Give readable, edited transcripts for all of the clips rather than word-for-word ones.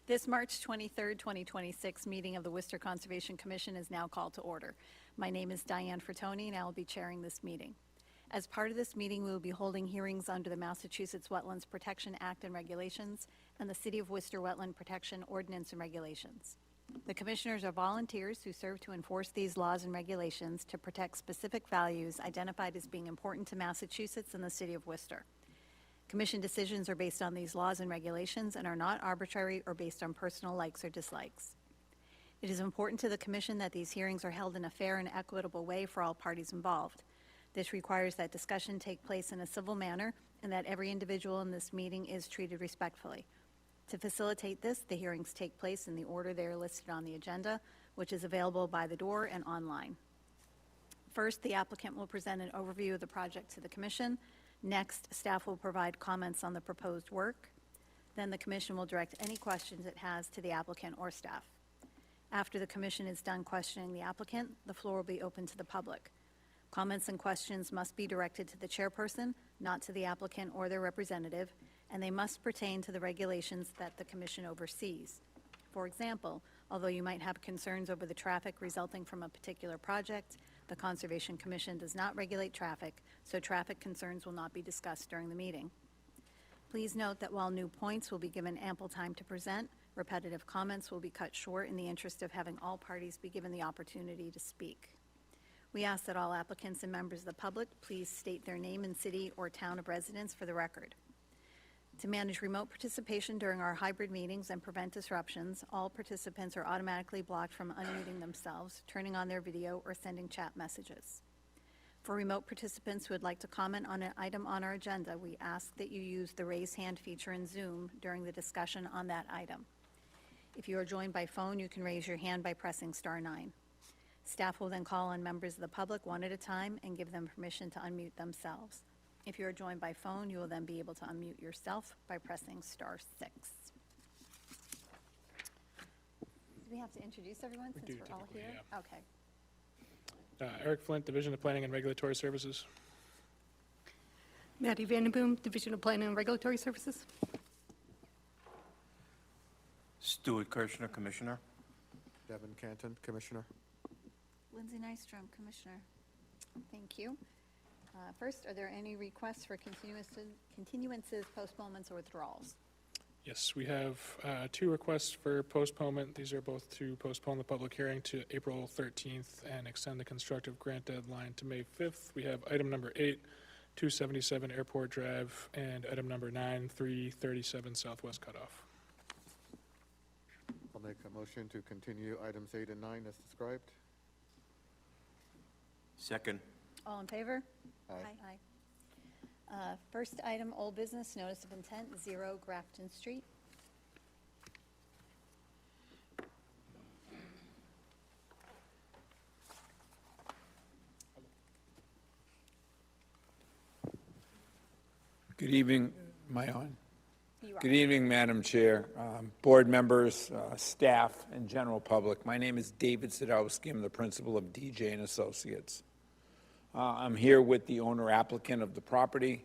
This March 23rd, 2026 meeting of the Worcester Conservation Commission is now called to order. My name is Diane Frattoni, and I will be chairing this meeting. As part of this meeting, we will be holding hearings under the Massachusetts Wetlands Protection Act and Regulations and the City of Worcester Wetland Protection Ordinance and Regulations. The commissioners are volunteers who serve to enforce these laws and regulations to protect specific values identified as being important to Massachusetts and the City of Worcester. Commission decisions are based on these laws and regulations and are not arbitrary or based on personal likes or dislikes. It is important to the Commission that these hearings are held in a fair and equitable way for all parties involved. This requires that discussion take place in a civil manner and that every individual in this meeting is treated respectfully. To facilitate this, the hearings take place in the order they are listed on the agenda, which is available by the door and online. First, the applicant will present an overview of the project to the Commission. Next, staff will provide comments on the proposed work. Then the Commission will direct any questions it has to the applicant or staff. After the Commission is done questioning the applicant, the floor will be open to the public. Comments and questions must be directed to the chairperson, not to the applicant or their representative, and they must pertain to the regulations that the Commission oversees. For example, although you might have concerns over the traffic resulting from a particular project, the Conservation Commission does not regulate traffic, so traffic concerns will not be discussed during the meeting. Please note that while new points will be given ample time to present, repetitive comments will be cut short in the interest of having all parties be given the opportunity to speak. We ask that all applicants and members of the public please state their name and city or town of residence for the record. To manage remote participation during our hybrid meetings and prevent disruptions, all participants are automatically blocked from unmuting themselves, turning on their video, or sending chat messages. For remote participants who would like to comment on an item on our agenda, we ask that you use the raise hand feature in Zoom during the discussion on that item. If you are joined by phone, you can raise your hand by pressing *9. Staff will then call on members of the public one at a time and give them permission to unmute themselves. If you are joined by phone, you will then be able to unmute yourself by pressing *6. Do we have to introduce everyone since we're all here? Yeah. Okay. Eric Flint, Division of Planning and Regulatory Services. Maddie Vandenboom, Division of Planning and Regulatory Services. Stuart Kirchner, Commissioner. Devin Canton, Commissioner. Lindsay Nystrom, Commissioner. Thank you. First, are there any requests for continuances, postponements, or withdrawals? Yes, we have two requests for postponement. These are both to postpone the public hearing to April 13th and extend the constructive grant deadline to May 5th. We have item number 8, 277 Airport Drive, and item number 9, 337 Southwest Cutoff. I'll make a motion to continue items 8 and 9 as described. Second. All in favor? Aye. Aye. First item, old business, notice of intent, 0 Grafton Street. Good evening. Am I on? You are. Good evening, Madam Chair, board members, staff, and general public. My name is David Sadowski. I'm the principal of DJ and Associates. I'm here with the owner applicant of the property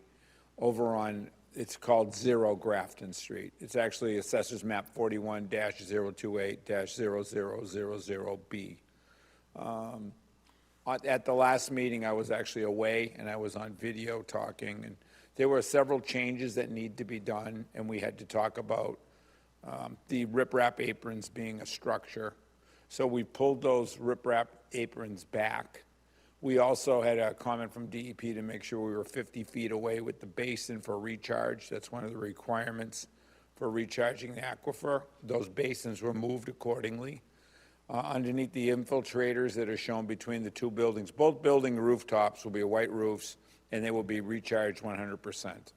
over on, it's called 0 Grafton Street. It's actually Assessors Map 41-028-0000B. At the last meeting, I was actually away, and I was on video talking, and there were several changes that need to be done, and we had to talk about the riprap aprons being a structure. So we pulled those riprap aprons back. We also had a comment from DEP to make sure we were 50 feet away with the basin for recharge. That's one of the requirements for recharging the aquifer. Those basins were moved accordingly. Underneath the infiltrators that are shown between the two buildings, both building rooftops will be white roofs, and they will be recharged 100%.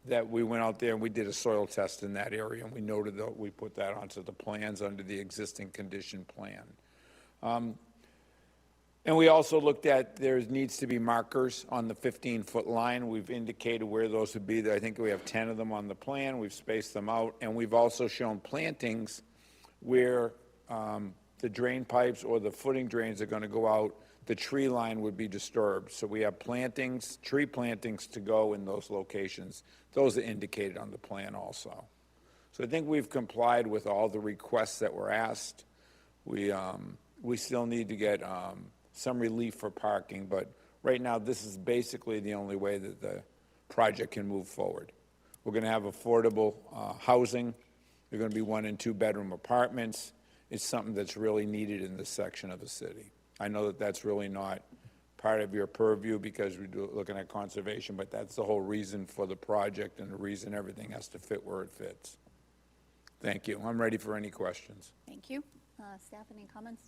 That we went out there and we did a soil test in that area, and we noted that we put that onto the plans under the existing condition plan. And we also looked at there needs to be markers on the 15-foot line. We've indicated where those would be. I think we have 10 of them on the plan. We've spaced them out, and we've also shown plantings where the drain pipes or the footing drains are going to go out. The tree line would be disturbed. So we have plantings, tree plantings to go in those locations. Those are indicated on the plan also. So So I think we've complied with all the requests that were asked. We still need to get some relief for parking, but right now, this is basically the only way that the project can move forward. We're going to have affordable housing. They're going to be 1- and 2-bedroom apartments. It's something that's really needed in this section of the city. I know that that's really not part of your purview because we're looking at conservation, but that's the whole reason for the project and the reason everything has to fit where it fits. Thank you. I'm ready for any questions. Thank you. Staff, any comments?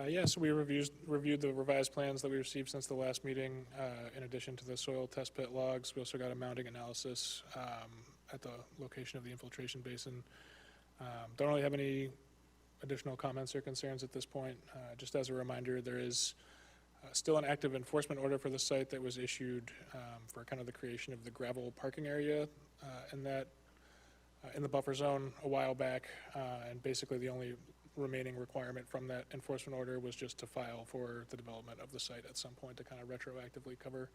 Yeah, so we reviewed the revised plans that we received since the last meeting. In addition to the soil test pit logs, we also got a mounting analysis at the location of the infiltration basin. Don't really have any additional comments or concerns at this point. Just as a reminder, there is still an active enforcement order for the site that was issued for kind of the creation of the gravel parking area in the buffer zone a while back, and basically the only remaining requirement from that enforcement order was just to file for the development of the site at some point to kind of retroactively cover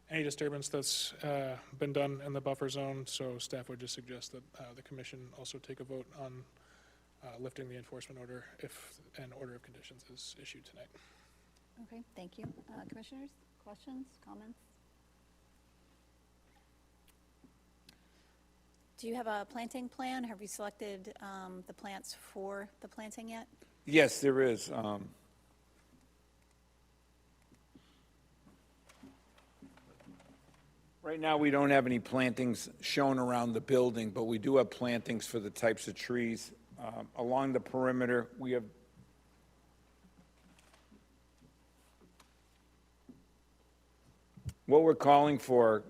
any disturbance that's been done in the buffer zone. So staff would just suggest that the commission also take a vote on lifting the enforcement order if an order of conditions is issued tonight. Okay, thank you. Commissioners, questions, comments? Do you have a planting plan? Have you selected the plants for the planting yet? Yes, there is. Right now, we don't have any plantings shown around the building, but we do have plantings for the types of trees. Along the perimeter, we have what we're calling for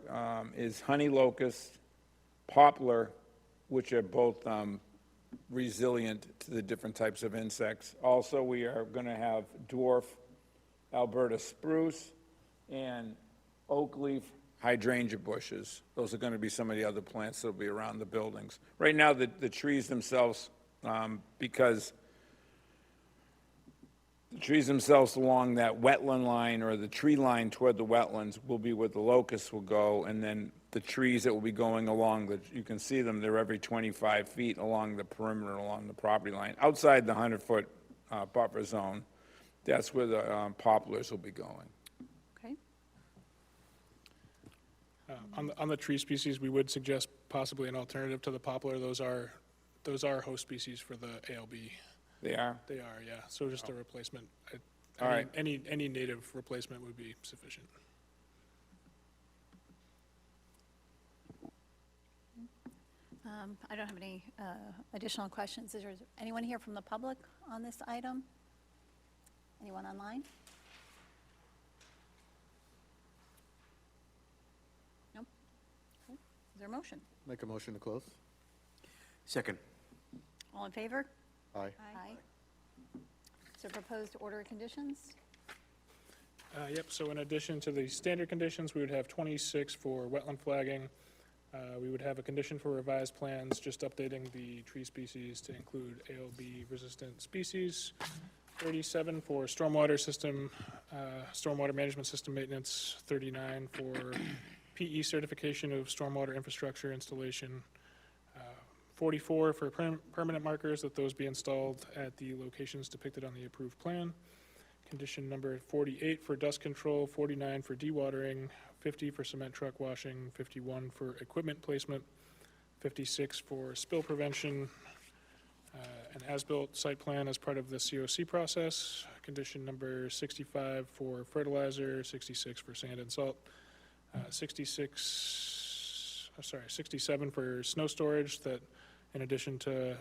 is honey locust, poplar, which are both resilient to the different types of insects. Also, we are going to have dwarf Alberta spruce and oak leaf hydrangea bushes. Those are going to be some of the other plants that will be around the buildings. Right now, the trees themselves, because the trees themselves along that wetland line or the tree line toward the wetlands will be where the locusts will go, and then the trees that will be going along, you can see them, they're every 25 feet along the perimeter, along the property line. Outside the 100-foot buffer zone, that's where the poplars will be going. Okay. On the tree species, we would suggest possibly an alternative to the poplar. Those are host species for the ALB. They are? They are, yeah. So just a replacement. All right. Any native replacement would be sufficient. I don't have any additional questions. Is there anyone here from the public on this item? Anyone online? Nope. Okay. Is there a motion? Make a motion to close? Second. All in favor? Aye. Aye. So proposed order of conditions? Yep, so in addition to the standard conditions, we would have 26 for wetland flagging. We would have a condition for revised plans, just updating the tree species to include ALB-resistant species. 37 for stormwater system, stormwater management system maintenance. 39 for PE certification of stormwater infrastructure installation. 44 for permanent markers, that those be installed at the locations depicted on the approved plan. Condition number 48 for dust control, 49 for dewatering, 50 for cement truck washing, 51 for equipment placement, 56 for spill prevention, an as-built site plan as part of the COC process. Condition number 65 for fertilizer, 66 for sand and salt, 67 for snow storage, that in addition to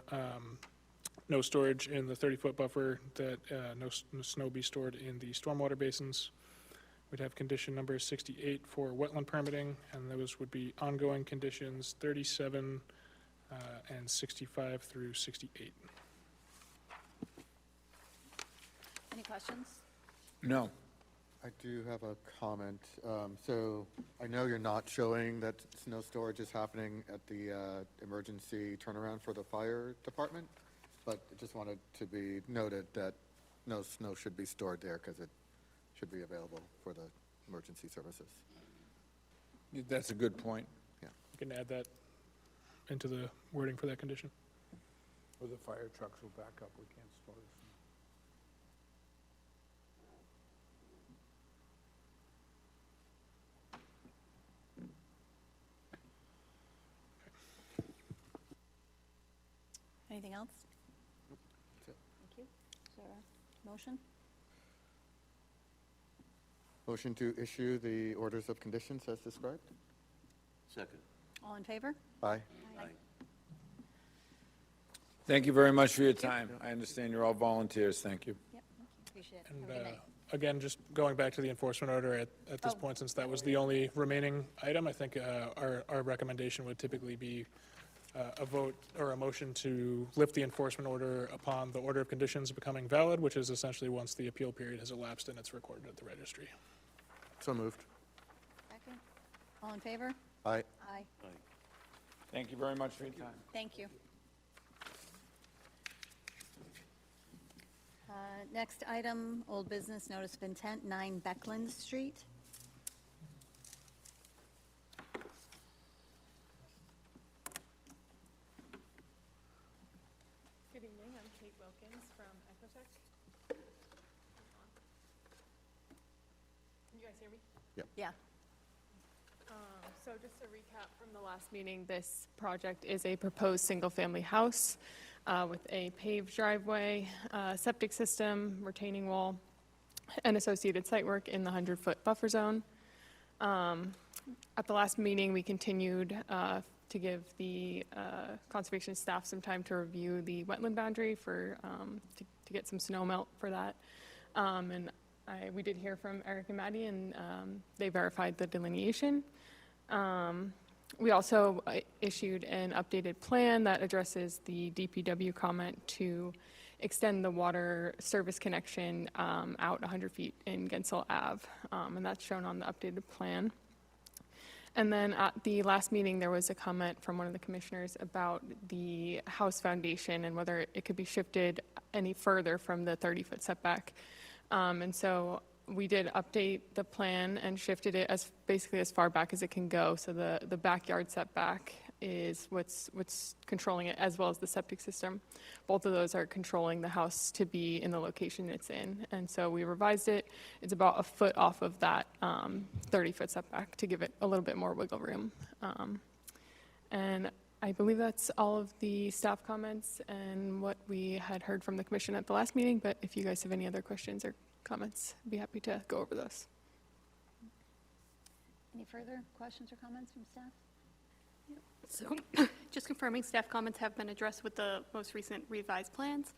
no storage in the 30-foot buffer, that no snow be stored in the stormwater basins. We'd have condition number 68 for wetland permitting, and those would be ongoing conditions 37 and 65 through 68. Any questions? No. I do have a comment. So I know you're not showing that snow storage is happening at the emergency turnaround for the fire department, but I just wanted to be noted that no snow should be stored there because it should be available for the emergency services. That's a good point. You can add that into the wording for that condition. Or the fire trucks will back up, we can't store this. Anything else? That's it. Thank you. Is there a motion? Motion to issue the orders of conditions as described? Second. All in favor? Aye. Aye. Thank you very much for your time. I understand you're all volunteers, thank you. Yep, appreciate it. And Have a good night. again, just going back to the enforcement order at this Oh. point, since that was the only remaining item, I think our recommendation would typically be a vote or a motion to lift the enforcement order upon the order of conditions becoming valid, which is essentially once the appeal period has elapsed and it's recorded at the registry. So moved. Second. All in favor? Aye. Aye. Thank you very much for your time. Thank you. Next item, old business notice of intent, 9 Beckland Street. Good evening, I'm Kate Wilkins from Ecotech. Can you guys hear me? Yeah. So just a recap from the last meeting, this project is a proposed single-family house with a paved driveway, septic system, retaining wall, and associated site work in the 100-foot buffer zone. At the last meeting, we continued to give the conservation staff some time to review the wetland boundary to get some snow melt for that. We did hear from Eric and Maddie, and they verified the delineation. We also issued an updated plan that addresses the DPW comment to extend the water service connection out 100 feet in Gensel Ave, and that's shown on the updated plan. And then at the last meeting, there was a comment from one of the commissioners about the house foundation and whether it could be shifted any further from the 30-foot setback. And so we did update the plan and shifted it basically as far back as it can go. So the backyard setback is what's controlling it, as well as the septic system. Both of those are controlling the house to be in the location it's in. And so we revised it. It's about a foot off of that 30-foot setback to give it a little bit more wiggle room. And I believe that's all of the staff comments and what we had heard from the commission at the last meeting. But if you guys have any other questions or comments, I'd be happy to go over those. Any further questions or comments from staff? So, just confirming, staff comments have been addressed with the most recent revised plans.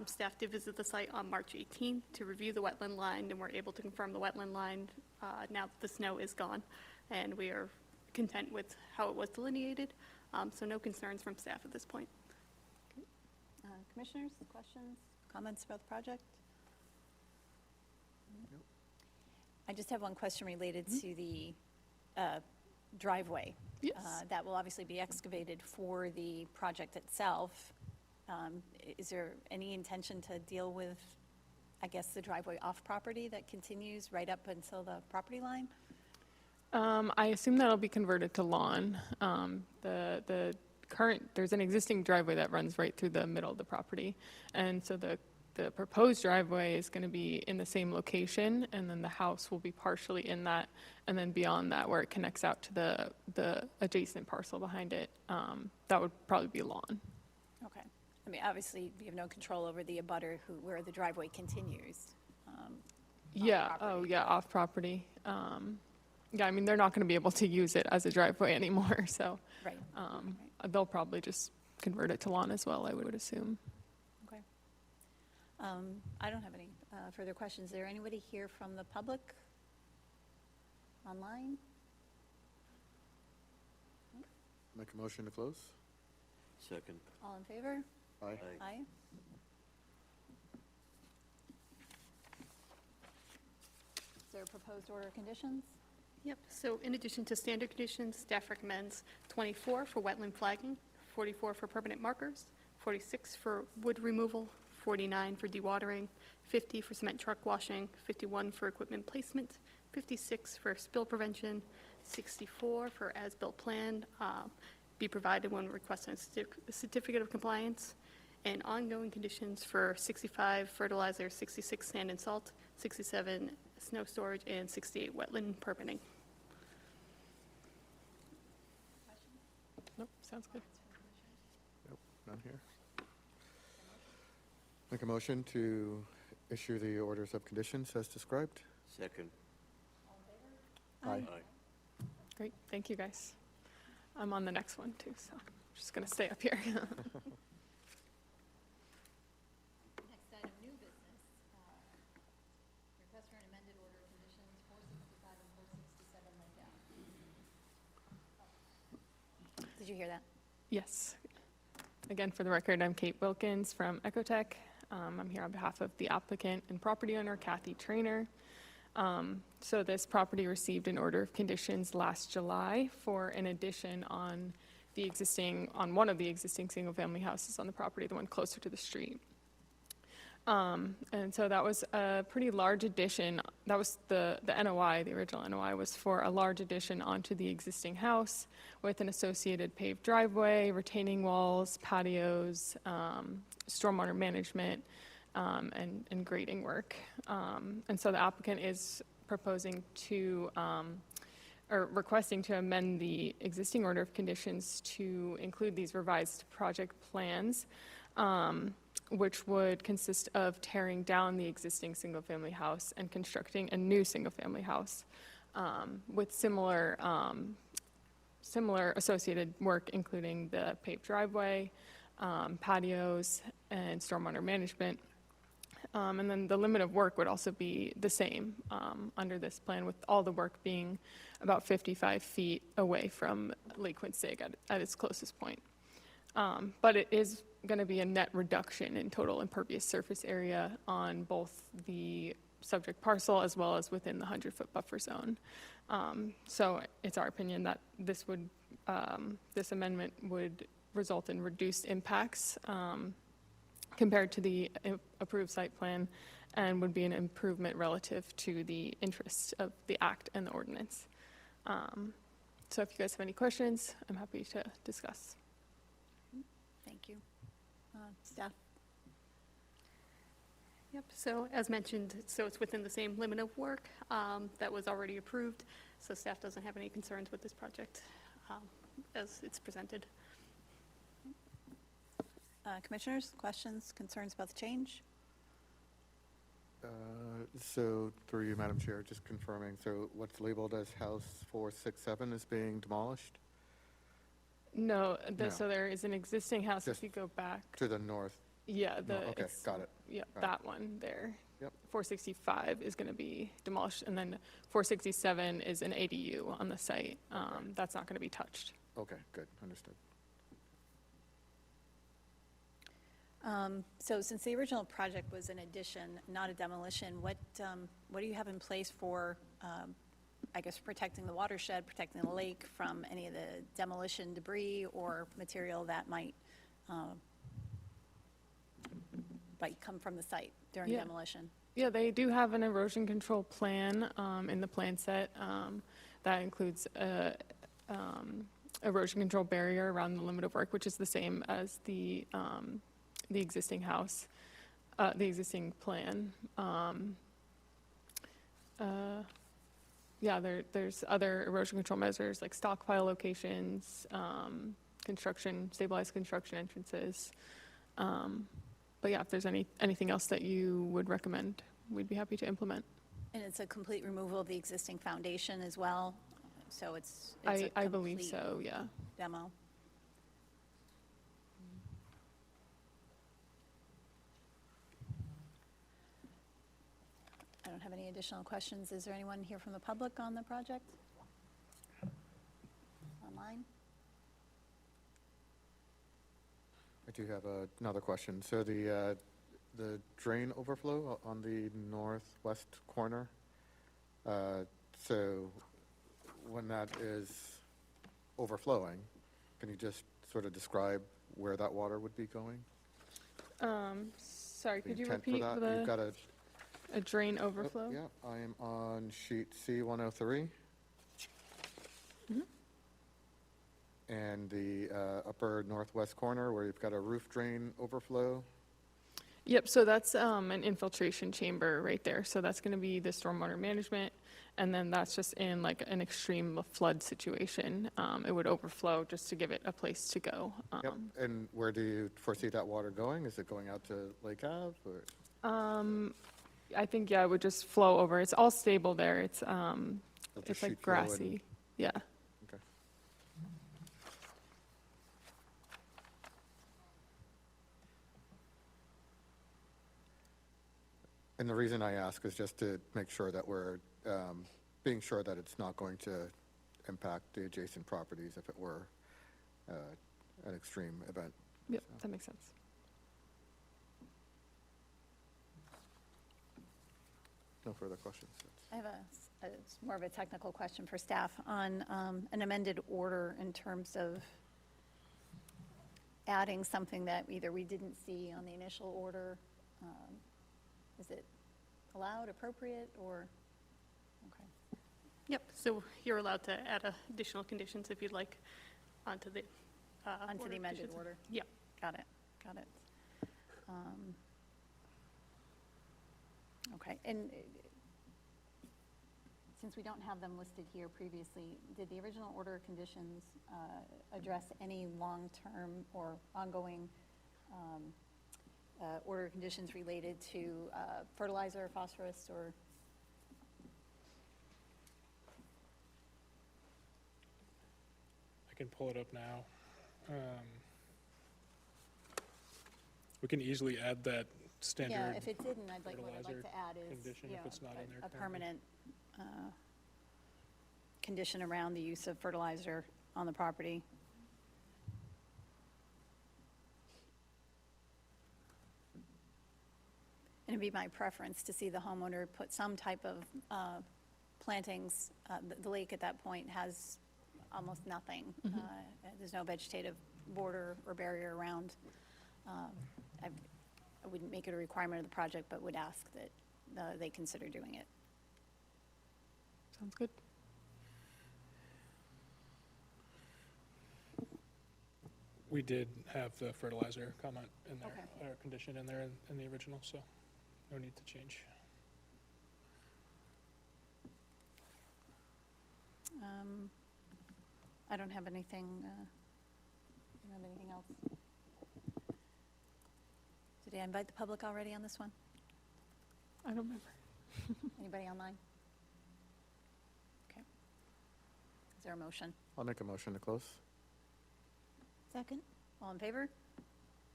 Staff did visit the site on March 18th to review the wetland line, and we're able to confirm the wetland line now that the snow is gone, and we are content with how it was delineated. So no concerns from staff at this point. Commissioners, questions, comments about the project? I just have one question related to the driveway. Yes. That will obviously be excavated for the project itself. Is there any intention to deal with, I guess, the driveway off property that continues right up until the property line? I assume that'll be converted to lawn. There's an existing driveway that runs right through the middle of the property. And so the proposed driveway is going to be in the same location, and then the house will be partially in that, and then beyond that, where it connects out to the adjacent parcel behind it, that would probably be lawn. Okay. I mean, obviously, you have no control over the abutter where the driveway continues. Yeah, property. off property. Yeah, I mean, they're not going to be able to use it as a driveway anymore, so Right. they'll probably just convert it to lawn as well, I would assume. Okay. I don't have any further questions. Is there anybody here from the public? Online? Make a motion to close? Second. All in favor? Aye. Aye. Is there a proposed order of conditions? Yep, so in addition to standard conditions, staff recommends 24 for wetland flagging, 44 for permanent markers, 46 for wood removal, 49 for dewatering, 50 for cement truck washing, 51 for equipment placement, 56 for spill prevention, 64 for as-built plan, be provided when requesting a certificate of compliance, and ongoing conditions for 65 fertilizer, 66 sand and salt, 67 snow storage, and 68 wetland permitting. Nope, sounds good. Nope, none here. Make a motion to issue the orders of conditions as described? Second. Aye. Aye. Great, thank you, guys. I'm on the next one, too, so I'm just going to stay up here. Next item, new business. Request for an amended order of conditions, 465 and 467 laid down. Did you hear that? Yes. Again, for the record, I'm Kate Wilkins from Ecotech. I'm here on behalf of the applicant and property owner, Kathy Trainer. So this property received an order of conditions last July for an addition on one of the existing single-family houses on the property, the one closer to the street. And so that was a pretty large addition. That was the NOI, the original NOI was for a large addition onto the existing house with an associated paved driveway, retaining walls, patios, stormwater management, and grading work. And so the applicant is proposing to, or requesting to amend the existing order of conditions to include these revised project plans, which would consist of tearing down the existing single-family house and constructing a new single-family house with similar associated work, including the paved driveway, patios, and stormwater management. And then the limit of work would also be the same under this plan, with all the work being about 55 feet away from Lake Quincy at its closest point. But it is going to be a net reduction in total impervious surface area on both the subject parcel as well as within the 100-foot buffer zone. So it's our opinion that this amendment would result in reduced impacts compared to the approved site plan, and would be an improvement relative to the interests of the act and the ordinance. So if you guys have any questions, I'm happy to discuss. Thank you. Staff? Yep, so as mentioned, so it's within the same limit of work that was already approved, so staff doesn't have any concerns with this project as it's presented. Commissioners, questions, concerns about the change? So through you, Madam Chair, just confirming, so what's labeled as House 467 is being demolished? No, No. so there is an existing house, if Just you go back, To the north? yeah, Okay, got it. Yeah, Got it. that one there. Yep. 465 is going to be demolished, and then 467 is an ADU on the site. That's not going to be touched. Okay, good, understood. So since the original project was an addition, not a demolition, what do you have in place for, I guess, protecting the watershed, protecting the lake from any of the demolition debris or material that might come from the site during Yeah. demolition? Yeah, they do have an erosion control plan in the plan set that includes erosion control barrier around the limit of work, which is the same as the existing house, the existing plan. Yeah, there's other erosion control measures like stockpile locations, stabilized construction entrances. But yeah, if there's anything else that you would recommend, we'd be happy to implement. And it's a complete removal of the existing foundation as well? So it's a I believe complete so, yeah. demo? I don't have any additional questions. Is there anyone here from the public on the project? Online? I do have another question. So the drain overflow on the northwest corner, so when that is overflowing, can you just sort of describe where that water would be going? Sorry, The could you intent for repeat that? You've got a drain oh, overflow? yeah, I am on sheet C103. and the upper northwest corner where you've got a roof drain overflow. Yep, so that's an infiltration chamber right there. So that's going to be the stormwater management. And then that's just in like an extreme flood situation. It would overflow just to give it a place to go. Yep. And where do you foresee that water going? Is it going out to Lake Ave or? I think, yeah, it would just flow over. It's all stable there. It's just like sheet flow and- grassy. Yeah. Okay. And the reason I ask is just to make sure that we're being sure that it's not going to impact the adjacent properties if it were an extreme event. Yep, that makes sense. No further questions. I have it's more of a technical question for staff on an amended order in terms of adding something that either we didn't see on the initial order. Is it allowed, appropriate, or? Okay. Yep, so you're allowed to add additional conditions if you'd like onto the. Onto order the of amended conditions. order? Yep. Got it. Okay, and since we don't have them listed here previously, did the original order of conditions address any long-term or ongoing order of conditions related to fertilizer, phosphorus, or? I can pull it up now. We can easily add that standard. Yeah, if it didn't, what I'd like fertilizer to add is, condition if it's not in there a currently. permanent condition around the use of fertilizer on the property. And it'd be my preference to see the homeowner put some type of plantings. The lake at that point has almost nothing. There's no vegetative border or barrier around. I wouldn't make it a requirement of the project, but would ask that they consider doing it. Sounds good. We did have the fertilizer comment in there, Okay. or condition in there in the original, so no need to change. I don't have anything, you have anything else? Did I invite the public already on this one? I don't remember. Anybody online? Okay. Is there a motion? I'll make a motion to close. Second. All in favor?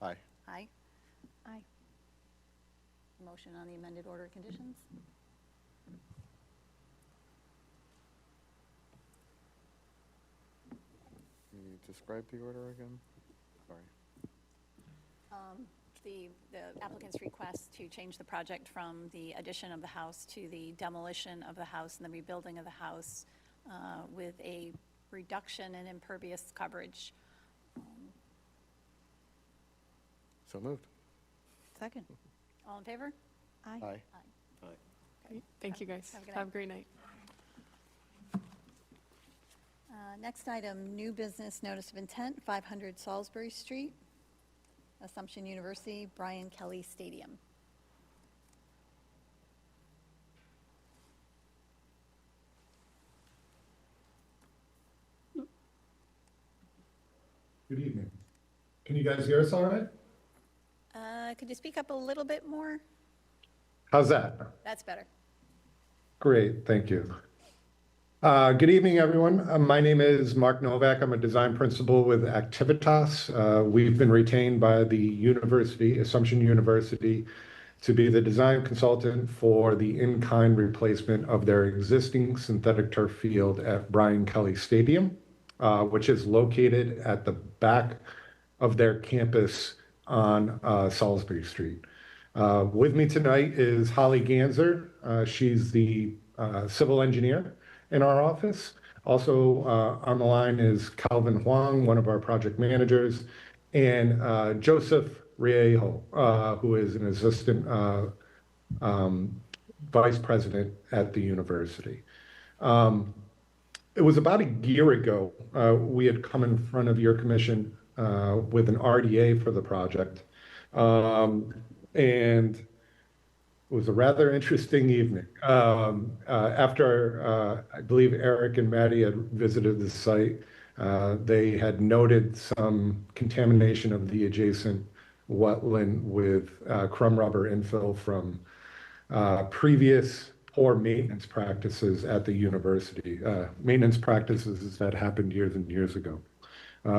Aye. Aye. Aye. Motion on the amended order of conditions? Can you describe the order again? Sorry. The applicant's request to change the project from the addition of the house to the demolition of the house and the rebuilding of the house with a reduction in impervious coverage. So moved. Second. All in favor? Aye. Aye. Great. Thank you, guys. Have a good Have a great night. Next item, new business notice of intent, 500 Salisbury Street, Assumption University, Brian Kelly Stadium. Good evening. Can you guys hear us all right? Could you speak up a little bit more? How's that? That's better. Great, thank you. Good evening, everyone. My name is Mark Novak. I'm a design principal with Activitas. We've been retained by the university, Assumption University, to be the design consultant for the in-kind replacement of their existing synthetic turf field at Brian Kelly Stadium, which is located at the back of their campus on Salisbury Street. With me tonight is Holly Ganser. She's the civil engineer in our office. Also on the line is Calvin Huang, one of our project managers, and Joseph Riejo, who is an assistant vice president at the university. it was about a year ago, we had come in front of your commission with an RDA for the project. And it was a rather interesting evening. After, I believe Eric and Maddie had visited the site, they had noted some contamination of the adjacent wetland with crumb rubber infill from previous poor maintenance practices at the university, maintenance practices that happened years and years ago.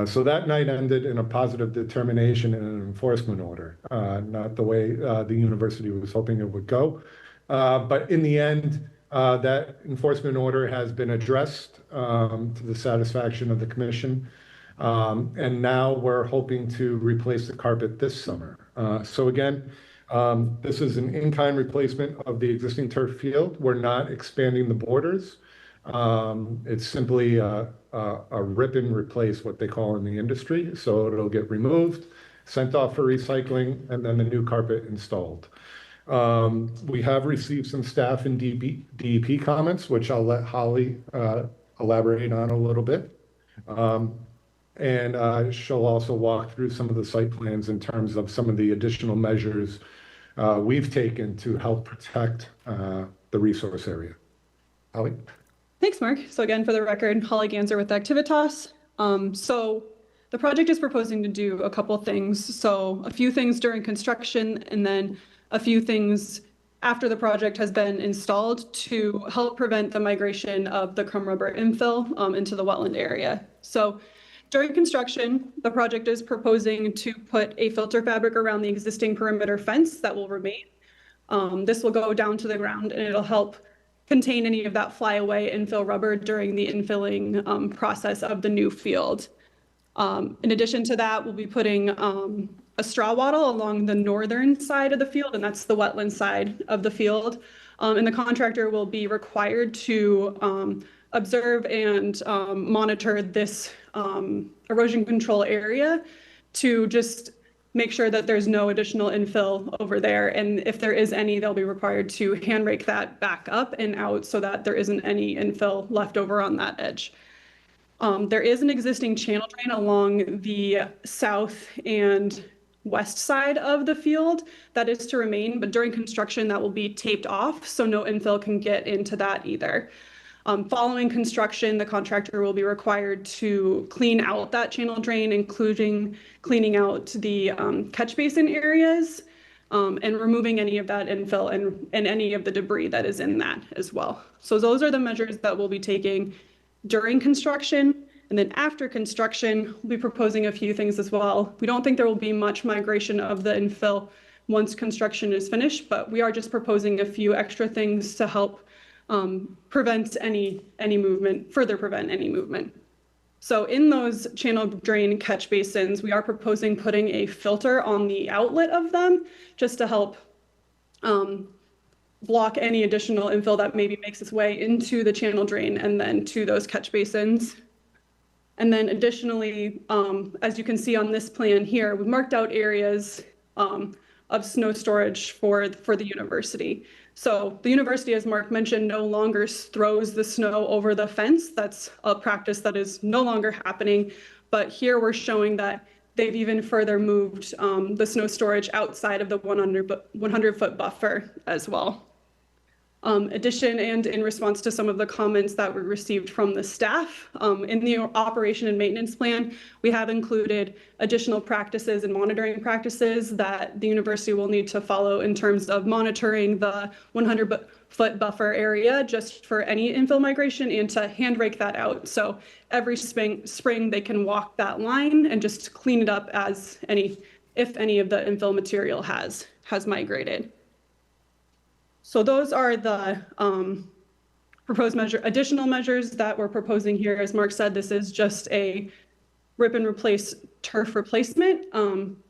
So that night ended in a positive determination and an enforcement order, not the way the university was hoping it would go. But in the end, that enforcement order has been addressed to the satisfaction of the commission. And now we're hoping to replace the carpet this summer. So again, this is an in-kind replacement of the existing turf field. We're not expanding the borders. It's simply a rip and replace, what they call in the industry. So it'll get removed, sent off for recycling, and then the new carpet installed. We have received some staff and DEP comments, which I'll let Holly elaborate on a little bit. And she'll also walk through some of the site plans in terms of some of the additional measures we've taken to help protect the resource area. Holly? Thanks, Mark. So again, for the record, Holly Ganser with Activitas. So the project is proposing to do a couple things. So a few things during construction and then a few things after the project has been installed to help prevent the migration of the crumb rubber infill into the wetland area. So during construction, the project is proposing to put a filter fabric around the existing perimeter fence that will remain. This will go down to the ground and it'll help contain any of that flyaway infill rubber during the infilling process of the new field. In addition to that, we'll be putting a straw wattle along the northern side of the field, and that's the wetland side of the field. And the contractor will be required to observe and monitor this erosion control area to just make sure that there's no additional infill over there. And if there is any, they'll be required to hand rake that back up and out so that there isn't any infill left over on that edge. There is an existing channel drain along the south and west side of the field that is to remain, but during construction that will be taped off so no infill can get into that either. Following construction, the contractor will be required to clean out that channel drain, including cleaning out the catch basin areas and removing any of that infill and any of the debris that is in that as well. So those are the measures that we'll be taking during construction. And then after construction, we'll be proposing a few things as well. We don't think there will be much migration of the infill once construction is finished, but we are just proposing a few extra things to help prevent any movement, further prevent any movement. So in those channel drain catch basins, we are proposing putting a filter on the outlet of them just to help block any additional infill that maybe makes its way into the channel drain and then to those catch basins. And then additionally, as you can see on this plan here, we've marked out areas of snow storage for the university. So the university, as Mark mentioned, no longer throws the snow over the fence. That's a practice that is no longer happening. But here we're showing that they've even further moved the snow storage outside of the 100-foot buffer as well. Addition and in response to some of the comments that were received from the staff, in the operation and maintenance plan, we have included additional practices and monitoring practices that the university will need to follow in terms of monitoring the 100-foot buffer area just for any infill migration and to hand rake that out. So every spring they can walk that line and just clean it up as if any of the infill material has migrated. So those are the proposed additional measures that we're proposing here. As Mark said, this is just a rip and replace turf replacement,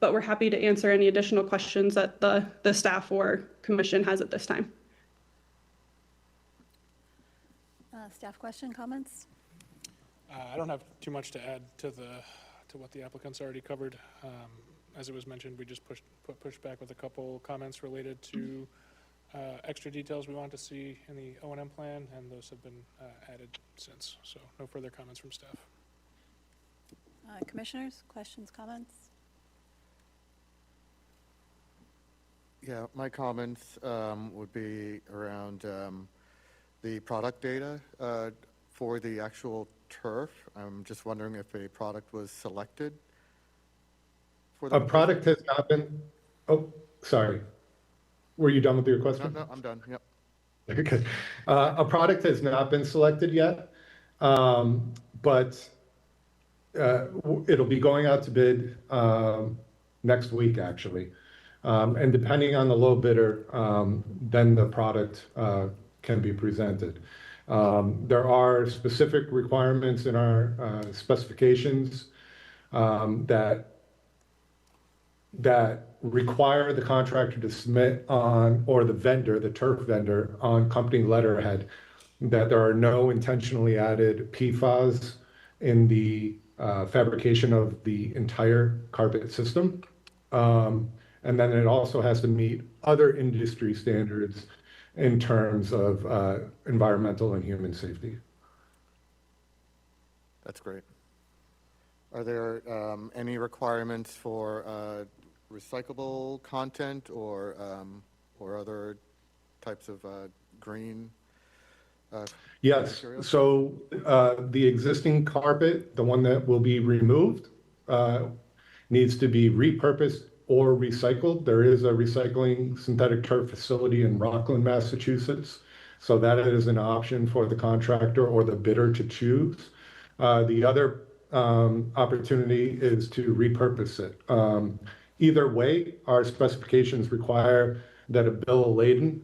but we're happy to answer any additional questions that the staff or commission has at this time. Staff question, comments? I don't have too much to add to what the applicants already covered. As it was mentioned, we just pushed back with a couple comments related to extra details we want to see in the O&M plan, and those have been added since. So no further comments from staff. Commissioners, questions, comments? Yeah, my comments would be around the product data for the actual turf. I'm just wondering if a product was selected for the. A product has not been, oh, sorry. Were you done with your No, question? no, I'm done, yep. Okay. A product has not been selected yet, but it'll be going out to bid next week, actually. And depending on the low bidder, then the product can be presented. There are specific requirements in our specifications that require the contractor to submit on, or the vendor, the turf vendor, on company letterhead, that there are no intentionally added PFAS in the fabrication of the entire carpet system. And then it also has to meet other industry standards in terms of environmental and human safety. That's great. Are there any requirements for recyclable content or other types of green? Yes, materials? so the existing carpet, the one that will be removed, needs to be repurposed or recycled. There is a recycling synthetic turf facility in Rockland, Massachusetts, so that is an option for the contractor or the bidder to choose. The other opportunity is to repurpose it. Either way, our specifications require that a bill of lading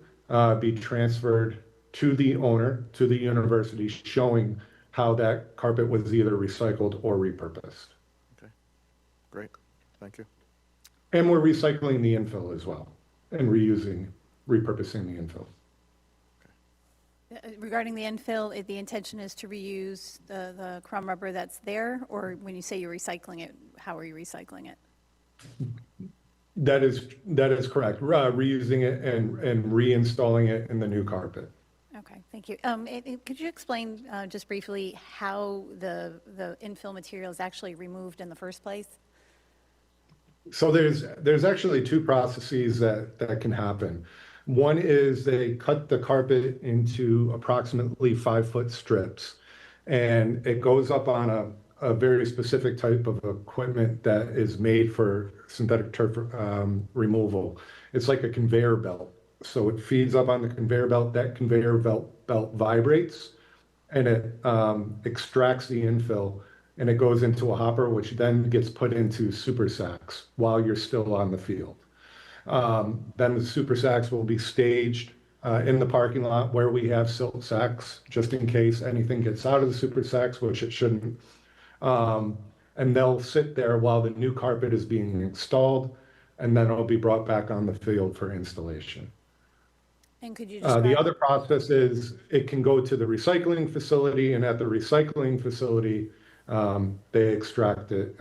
be transferred to the owner, to the university, showing how that carpet was either recycled or repurposed. Okay, great, thank you. And we're recycling the infill as well, and repurposing the infill. Regarding the infill, the intention is to reuse the crumb rubber that's there, or when you say you're recycling it, how are you recycling it? That is correct. Reusing it and reinstalling it in the new carpet. Okay, thank you. Could you explain just briefly how the infill material is actually removed in the first place? So there's actually two processes that can happen. One is they cut the carpet into approximately 5-foot strips, and it goes up on a very specific type of equipment that is made for synthetic turf removal. It's like a conveyor belt. So it feeds up on the conveyor belt. That conveyor belt vibrates, and it extracts the infill, and it goes into a hopper, which then gets put into super sacks while you're still on the field. Then the super sacks will be staged in the parking lot where we have silt sacks, just in case anything gets out of the super sacks, which it shouldn't. And they'll sit there while the new carpet is being installed, and then it'll be brought back on the field for installation. And could you The describe? other process is it can go to the recycling facility, and at the recycling facility, they extract it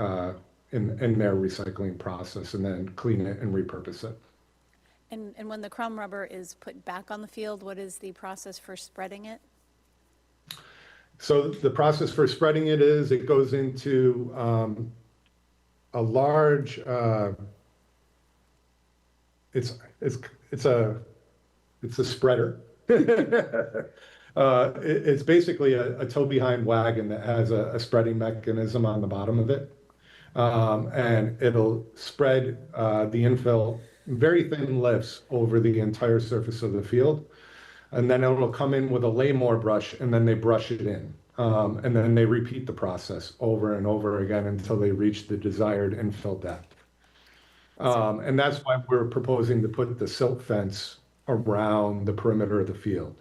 in their recycling process and then clean it and repurpose it. And when the crumb rubber is put back on the field, what is the process for spreading it? So the process for spreading it is it goes into a large, it's a spreader. It's basically a tow behind wagon that has a spreading mechanism on the bottom of it. And it'll spread the infill very thin lifts over the entire surface of the field. And then it'll come in with a Laymore brush, and then they brush it in. And then they repeat the process over and over again until they reach the desired infill depth. And that's why we're proposing to put the silt fence around the perimeter of the field,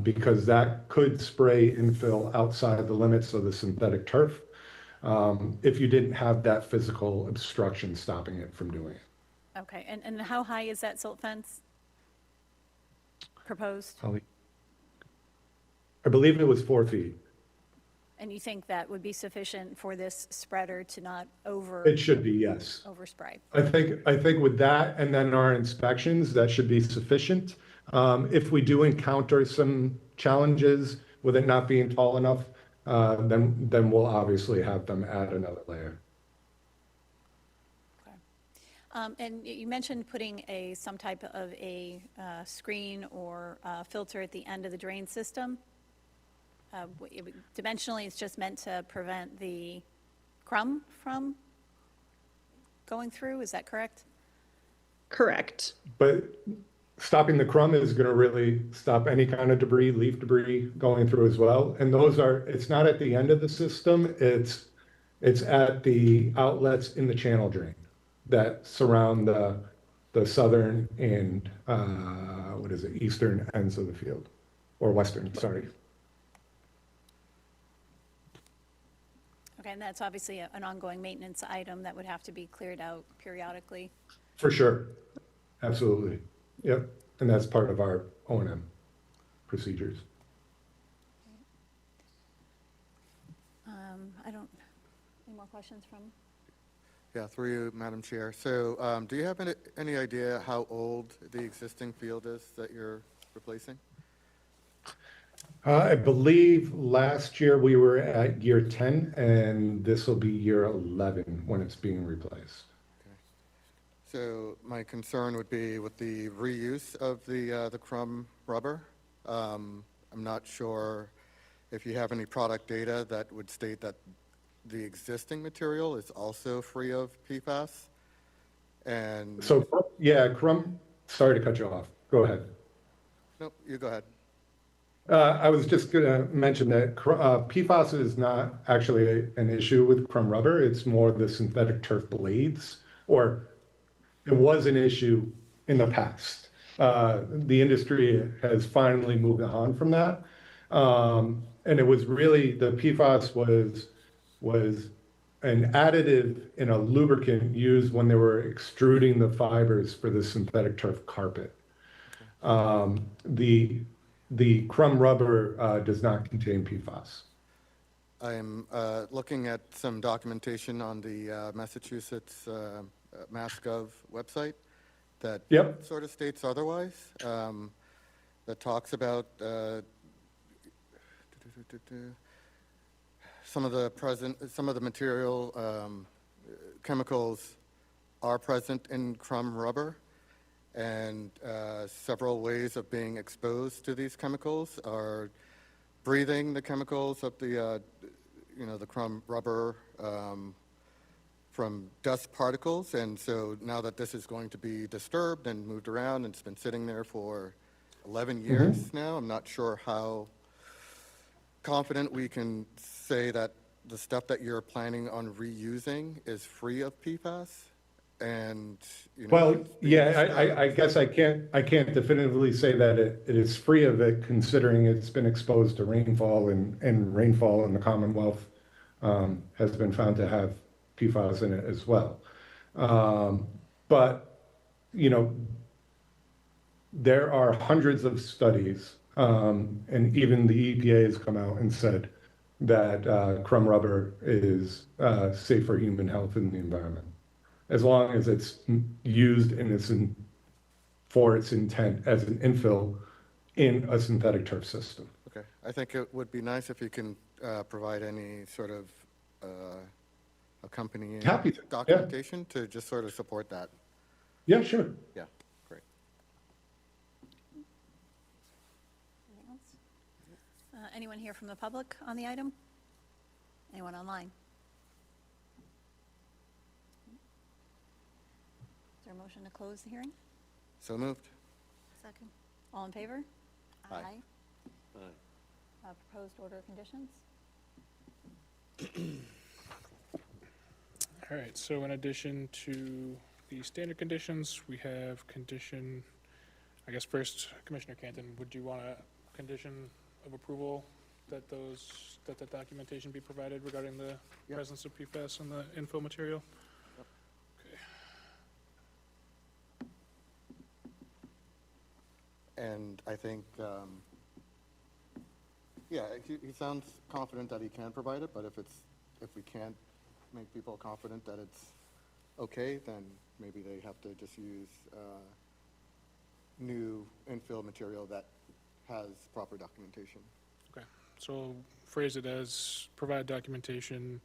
because that could spray infill outside the limits of the synthetic turf if you didn't have that physical obstruction stopping it from doing it. Okay, and how high is that silt fence proposed? I believe it was 4 feet. And you think that would be sufficient for this spreader to not It should be, yes. overspray? I think with that and then our inspections, that should be sufficient. If we do encounter some challenges with it not being tall enough, then we'll obviously have them add another layer. And you mentioned putting some type of a screen or filter at the end of the drain system. Dimensionally, it's just meant to prevent the crumb from going through, is that correct? Correct. But stopping the crumb is going to really stop any kind of debris, leaf debris going through as well. And it's not at the end of the system, it's at the outlets in the channel drain that surround the southern and, eastern ends of the field, or western, sorry. Okay, and that's obviously an ongoing maintenance item that would have to be cleared out periodically. For sure. Absolutely. Yep. And that's part of our O&M procedures. Any more questions from? Yeah, through you, Madam Chair. So do you have any idea how old the existing field is that you're replacing? I believe last year we were at year 10, and this will be year 11 when it's being replaced. So my concern would be with the reuse of the crumb rubber. I'm not sure if you have any product data that would state that the existing material is also free of PFAS. And So, yeah, sorry to cut you off. Go ahead. no, you go ahead. I was just going to mention that PFAS is not actually an issue with crumb rubber. It's more the synthetic turf blades, or it was an issue in the past. The industry has finally moved on from that. And it was really, the PFAS was an additive in a lubricant used when they were extruding the fibers for the synthetic turf carpet. The crumb rubber does not contain PFAS. I'm looking at some documentation on the Massachusetts MassGov website that Yep. sort of states otherwise, that talks about some of the material chemicals are present in crumb rubber, and several ways of being exposed to these chemicals are breathing the chemicals of the crumb rubber from dust particles. And so now that this is going to be disturbed and moved around, and it's been sitting there for 11 years now, I'm not sure how confident we can say that the stuff that you're planning on reusing is free of PFAS. And, Well, it's being yeah, disturbed. I guess I can't definitively say that it is free of it, considering it's been exposed to rainfall, and rainfall in the Commonwealth has been found to have PFAS in it as well. But, there are hundreds of studies, and even the EPA has come out and said that crumb rubber is safe for human health and the environment, as long as it's used for its intent as an infill in a synthetic turf system. Okay, I think it would be nice if you can provide any sort of accompanying Happy to, yeah. documentation to just sort of support that. Yeah, sure. Yeah, great. Anything else? Anyone here from the public on the item? Anyone online? Is there a motion to close the hearing? So moved. Second. All in favor? Aye. Aye. Proposed order of conditions? All right, so in addition to the standard conditions, we have condition, I guess first, Commissioner Canton, would you want a condition of approval that the documentation be provided regarding the Yep. presence of PFAS in the infill material? Yep. Okay. And I think, yeah, he sounds confident that he can provide it, but if we can't make people confident that it's okay, then maybe they have to just use new infill material that has proper documentation. Okay, so phrase it as provide documentation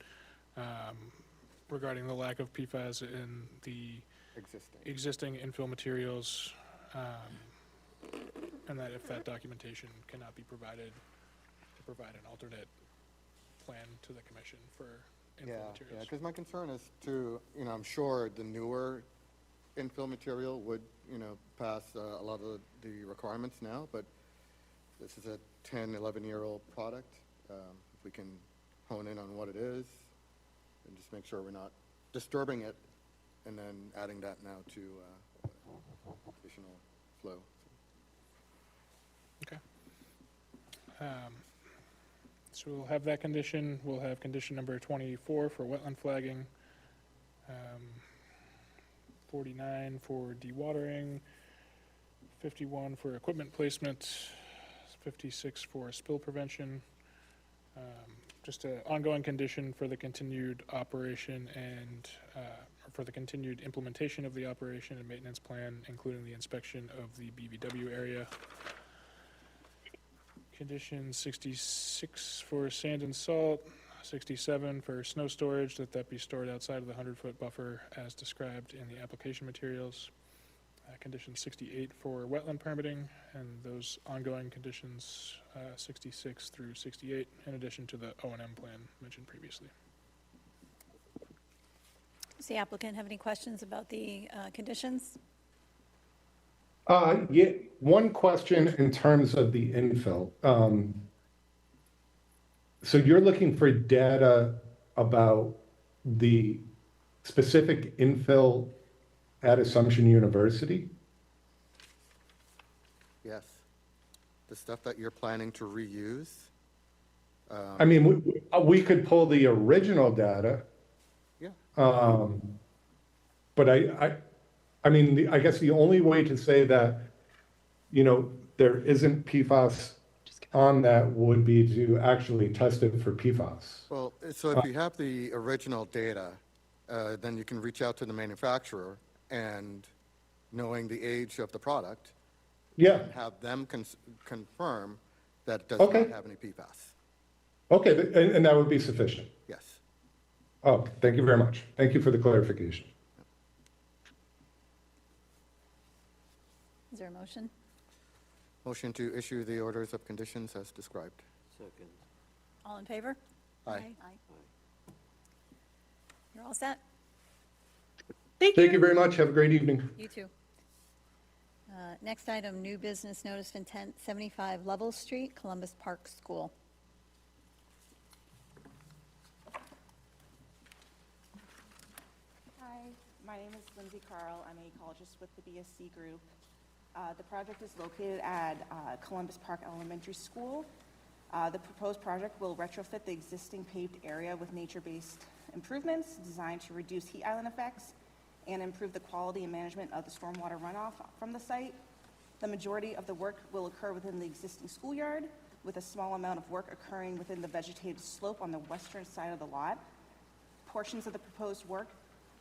regarding the lack of PFAS in the Existing. existing infill materials, and that if that documentation cannot be provided, to provide an alternate plan to the commission for Yeah, infill yeah, materials. because my concern is to, I'm sure the newer infill material would, pass a lot of the requirements now, but this is a 10, 11-year-old product. If we can hone in on what it is and just make sure we're not disturbing it and then adding that now to additional flow. Okay. So we'll have that condition. We'll have condition number 24 for wetland flagging, 49 for dewatering, 51 for equipment placement, 56 for spill prevention. Just an ongoing condition for the continued operation and for the continued implementation of the operation and maintenance plan, including the inspection of the BVW area. Condition 66 for sand and salt, 67 for snow storage, that be stored outside of the 100-foot buffer as described in the application materials. Condition 68 for wetland permitting, and those ongoing conditions 66 through 68, in addition to the O&M plan mentioned previously. Does the applicant have any questions about the conditions? Yeah, one question in terms of the infill. So you're looking for data about the specific infill at Assumption University? Yes. The stuff that you're planning to reuse. I mean, we could pull the original data, Yeah. but I mean, I guess the only way to say that, there isn't PFAS on that would be to actually test it for PFAS. Well, so if you have the original data, then you can reach out to the manufacturer and, knowing the age of the product, Yeah, have them confirm that it does Okay. not have any PFAS. okay, and that would be sufficient. Yes. Oh, thank you very much. Thank you for the clarification. Is there a motion? Motion to issue the orders of conditions as described. Second. All in favor? Aye. You're all set? Thank Thank you very much. Have a great evening. You too. Next item, new business notice of intent, 75 Level Street, Columbus Park School. Hi, my name is Lindsay Carl. I'm a ecologist with the BSC group. The project is located at Columbus Park Elementary School. The proposed project will retrofit the existing paved area with nature-based improvements designed to reduce heat island effects and improve the quality and management of the stormwater runoff from the site. The majority of the work will occur within the existing schoolyard, with a small amount of work occurring within the vegetated slope on the western side of the lot. Portions of the proposed work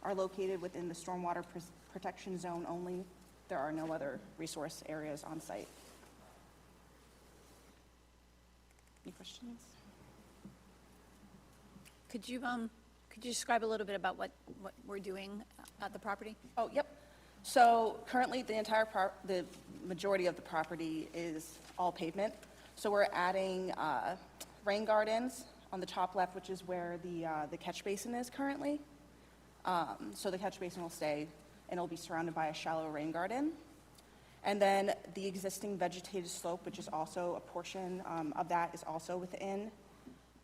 are located within the stormwater protection zone only. There are no other resource areas on site. Any questions? Could you describe a little bit about what we're doing at the property? Oh, yep. So currently, the majority of the property is all pavement. So we're adding rain gardens on the top left, which is where the catch basin is currently. So the catch basin will stay, and it'll be surrounded by a shallow rain garden. And then the existing vegetated slope, which is also a portion of that, is also within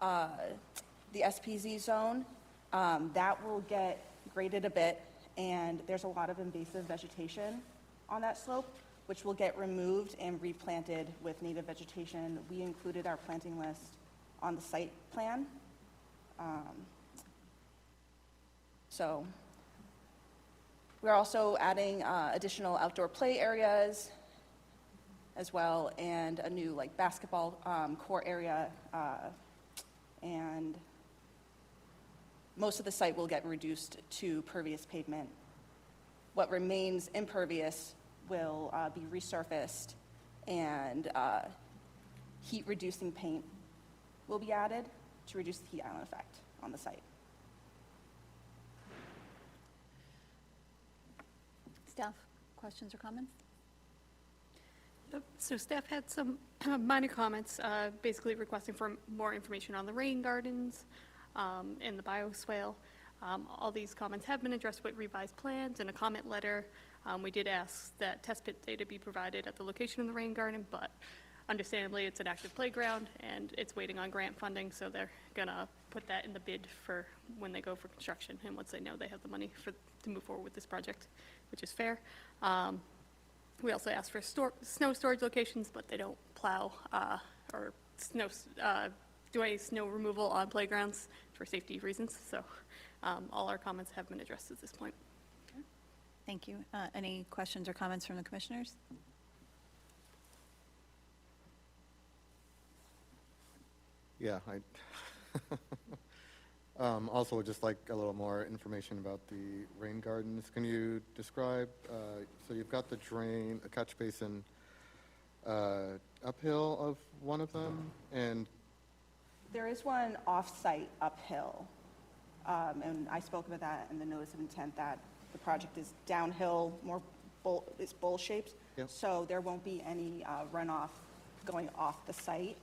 the SPZ zone. That will get graded a bit, and there's a lot of invasive vegetation on that slope, which will get removed and replanted with native vegetation. We included our planting list on the site plan. So we're also adding additional outdoor play areas as well, and a new basketball court area, and most of the site will get reduced to pervious pavement. What remains impervious will be resurfaced, and heat-reducing paint will be added to reduce the heat island effect on the site. Staff, questions or comments? So staff had some minor comments, basically requesting for more information on the rain gardens and the bioswale. All these comments have been addressed with revised plans and a comment letter. We did ask that test pit data be provided at the location of the rain garden, but understandably, it's an active playground and it's waiting on grant funding, so they're gonna put that in the bid for when they go for construction, and once they know they have the money to move forward with this project, which is fair. We also asked for snow storage locations, but they don't plow or do any snow removal on playgrounds for safety reasons, so all our comments have been addressed at this point. Thank you. Any questions or comments from the commissioners? Yeah, also would just like a little more information about the rain gardens. Can you describe, so you've got the drain, a catch basin uphill of one of them, and There is one off-site uphill, and I spoke about that in the notice of intent, that the project is downhill, it's bowl-shaped. Yep. So there won't be any runoff going off the site.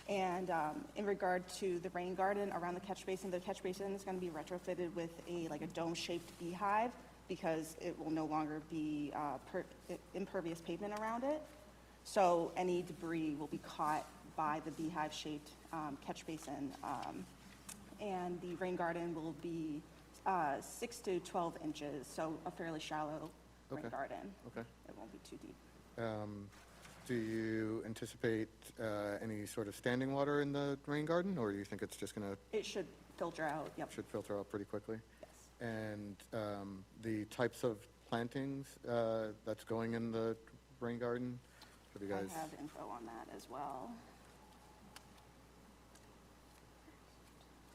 And in regard to the rain garden around the catch basin is going to be retrofitted with like a dome-shaped beehive, because it will no longer be impervious pavement around it. So any debris will be caught by the beehive-shaped catch basin. And the rain garden will be 6 to 12 inches, so a fairly shallow rain Okay. garden. okay. It won't be too deep. Do you anticipate any sort of standing water in the rain garden, or do you think it's just going to, It should filter out, yep, should filter out pretty quickly? yes. And the types of plantings that's going in the rain garden? Have you guys? I have info on that as well.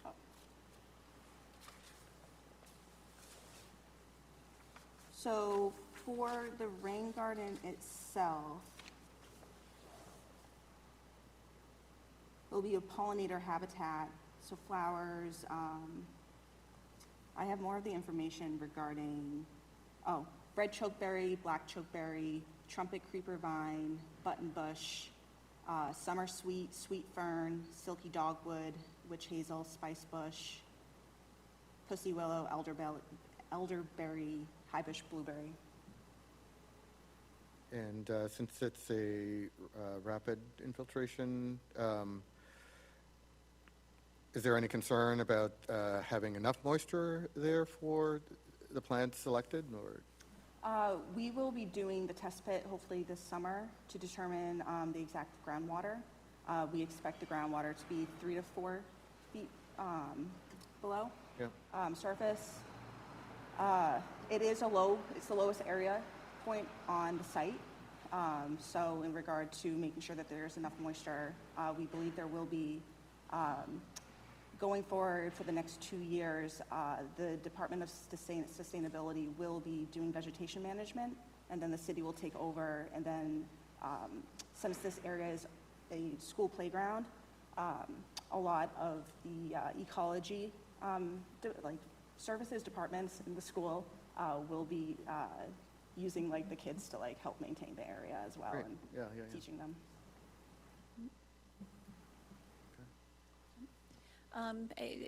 Oh. So for the rain garden itself, it'll be a pollinator habitat, so flowers. I have more of the information regarding, red chokeberry, black chokeberry, trumpet creeper vine, buttonbush, summer sweet, sweet fern, silky dogwood, witch hazel, spice bush, pussy willow, elderberry, high bush blueberry. And since it's a rapid infiltration, is there any concern about having enough moisture there for the plants selected, or? We will be doing the test pit hopefully this summer to determine the exact groundwater. We expect the groundwater to be 3 to 4 feet below Yeah. surface. It is it's the lowest area point on the site. So in regard to making sure that there's enough moisture, we believe there will be, going forward for the next 2 years, the Department of Sustainability will be doing vegetation management, and then the city will take over. And then since this area is a school playground, a lot of the ecology services departments in the school will be using the kids to help maintain the area as well, Great. and Yeah. teaching them.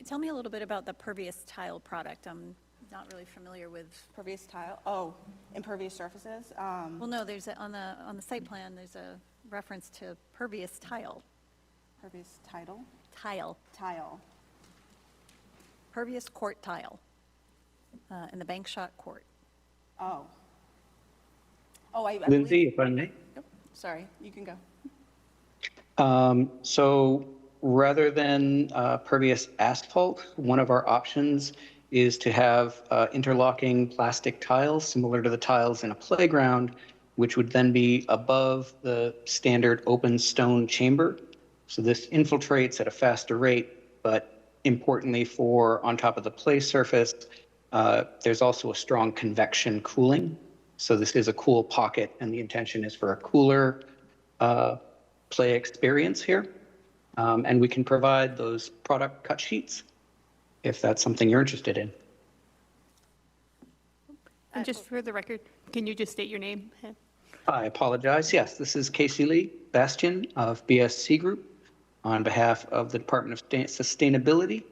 Tell me a little bit about the pervious tile product. I'm not really familiar with, Pervious tile, impervious surfaces. well, no, there's, on the site plan, there's a reference to pervious tile, Pervious tile. pervious court tile in the bank shot court. Oh, I Lindsay, believe, if I may. sorry, you can go. So rather than pervious asphalt, one of our options is to have interlocking plastic tiles similar to the tiles in a playground, which would then be above the standard open stone chamber. So this infiltrates at a faster rate, but importantly for on top of the play surface, there's also a strong convection cooling. So this is a cool pocket, and the intention is for a cooler play experience here. And we can provide those product cut sheets if that's something you're interested in. And just for the record, can you just state your name? I apologize. Yes, this is Casey Lee Bastian of BSC Group on behalf of the Department of Sustainability.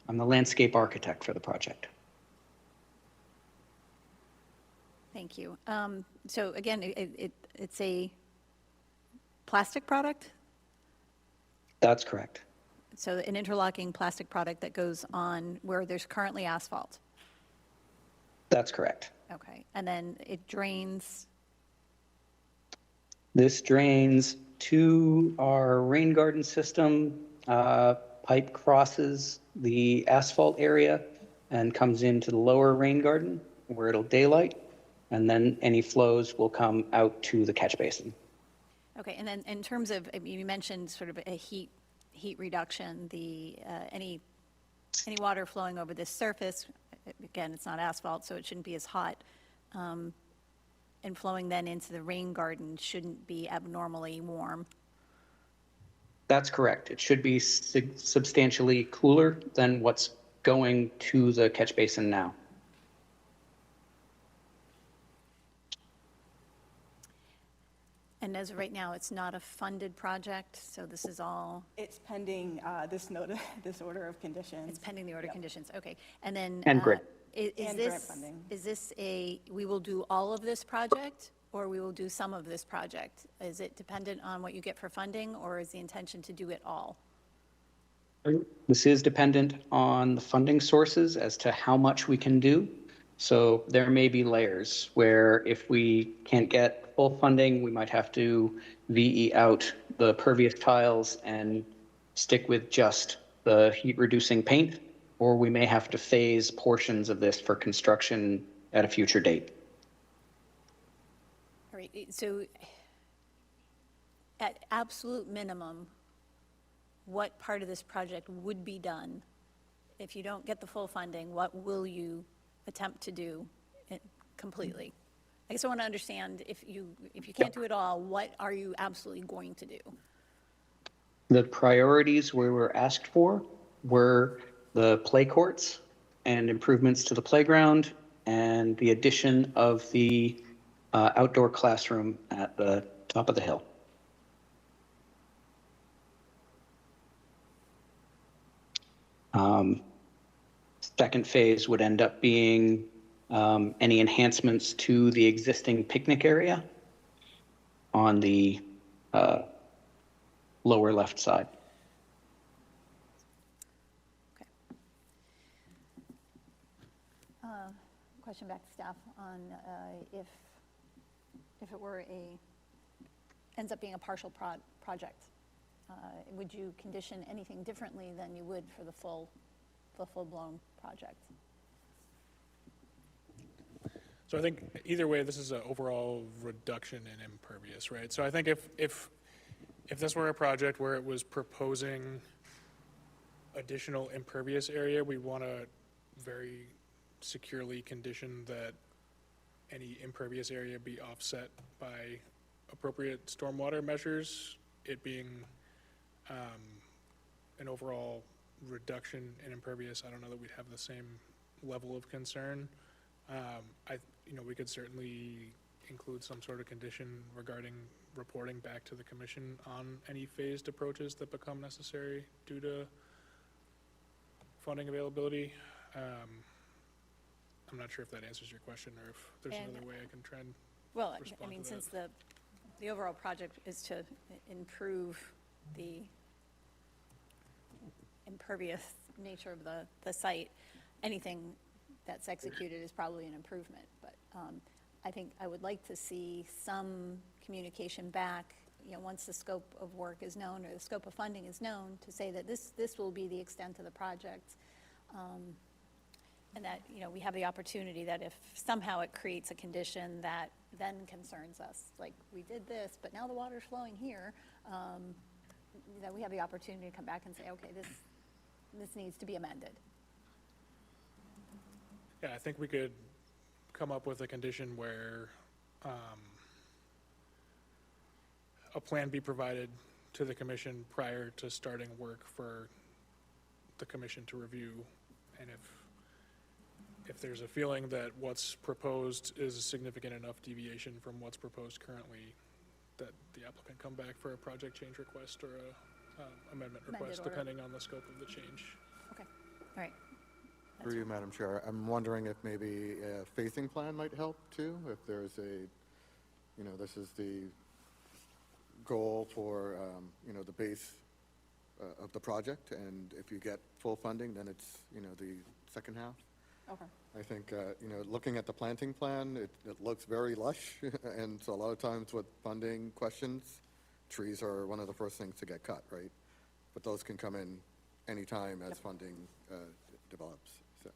I'm the landscape architect for the project. Thank you. So again, it's a plastic product? That's correct. So an interlocking plastic product that goes on where there's currently asphalt? That's correct. Okay, and then it drains, This drains to our rain garden system, pipe crosses the asphalt area and comes into the lower rain garden where it'll daylight, and then any flows will come out to the catch basin. okay, and then in terms of, I mean, you mentioned sort of a heat reduction, any water flowing over this surface, again, it's not asphalt, so it shouldn't be as hot, and flowing then into the rain garden shouldn't be abnormally warm. That's correct. It should be substantially cooler than what's going to the catch basin now. And as of right now, it's not a funded project, so this is all, It's pending this order of conditions. it's pending the order conditions, okay. And then. And grant. Is And this, grant funding. is this we will do all of this project, or we will do some of this project? Is it dependent on what you get for funding, or is the intention to do it all? This is dependent on the funding sources as to how much we can do. So there may be layers where if we can't get full funding, we might have to VE out the pervious tiles and stick with just the heat reducing paint, or we may have to phase portions of this for construction at a future date. All right, so at absolute minimum, what part of this project would be done? If you don't get the full funding, what will you attempt to do completely? I guess I want to understand, if you can't do it all, what are you absolutely going to do? The priorities we were asked for were the play courts and improvements to the playground and the addition of the outdoor classroom at the top of the hill. Second phase would end up being any enhancements to the existing picnic area on the lower left side. Okay. Question back to staff on if it were ends up being a partial project, would you condition anything differently than you would for the full-blown project? So I think either way, this is an overall reduction in impervious, right? So I think if this were a project where it was proposing additional impervious area, we want to very securely condition that any impervious area be offset by appropriate stormwater measures, it being an overall reduction in impervious. I don't know that we'd have the same level of concern. We could certainly include some sort of condition regarding reporting back to the commission on any phased approaches that become necessary due to funding availability. I'm not sure if that answers your question or if there's And- another way I can try and Well, I respond mean, to since that. the overall project is to improve the impervious nature of the site, anything that's executed is probably an improvement. But I think I would like to see some communication back, once the scope of work is known or the scope of funding is known, to say that this will be the extent of the project. And that, we have the opportunity that if somehow it creates a condition that then concerns us, like we did this, but now the water's flowing here, that we have the opportunity to come back and say, okay, this needs to be amended. Yeah, I think we could come up with a condition where a plan be provided to the commission prior to starting work for the commission to review. And if there's a feeling that what's proposed is a significant enough deviation from what's proposed currently, that the applicant come back for a project change request or a amendment request, order. depending on the scope of the change. Okay, all right. Through you, Madam Chair, I'm wondering if maybe a phasing plan might help too, if there's this is the goal for, the base of the project, and if you get full funding, then it's, the second half. Okay. I think, looking at the planting plan, it looks very lush, and so a lot of times with funding questions, trees are one of the first things to get cut, right? But those can come in anytime as funding develops, so.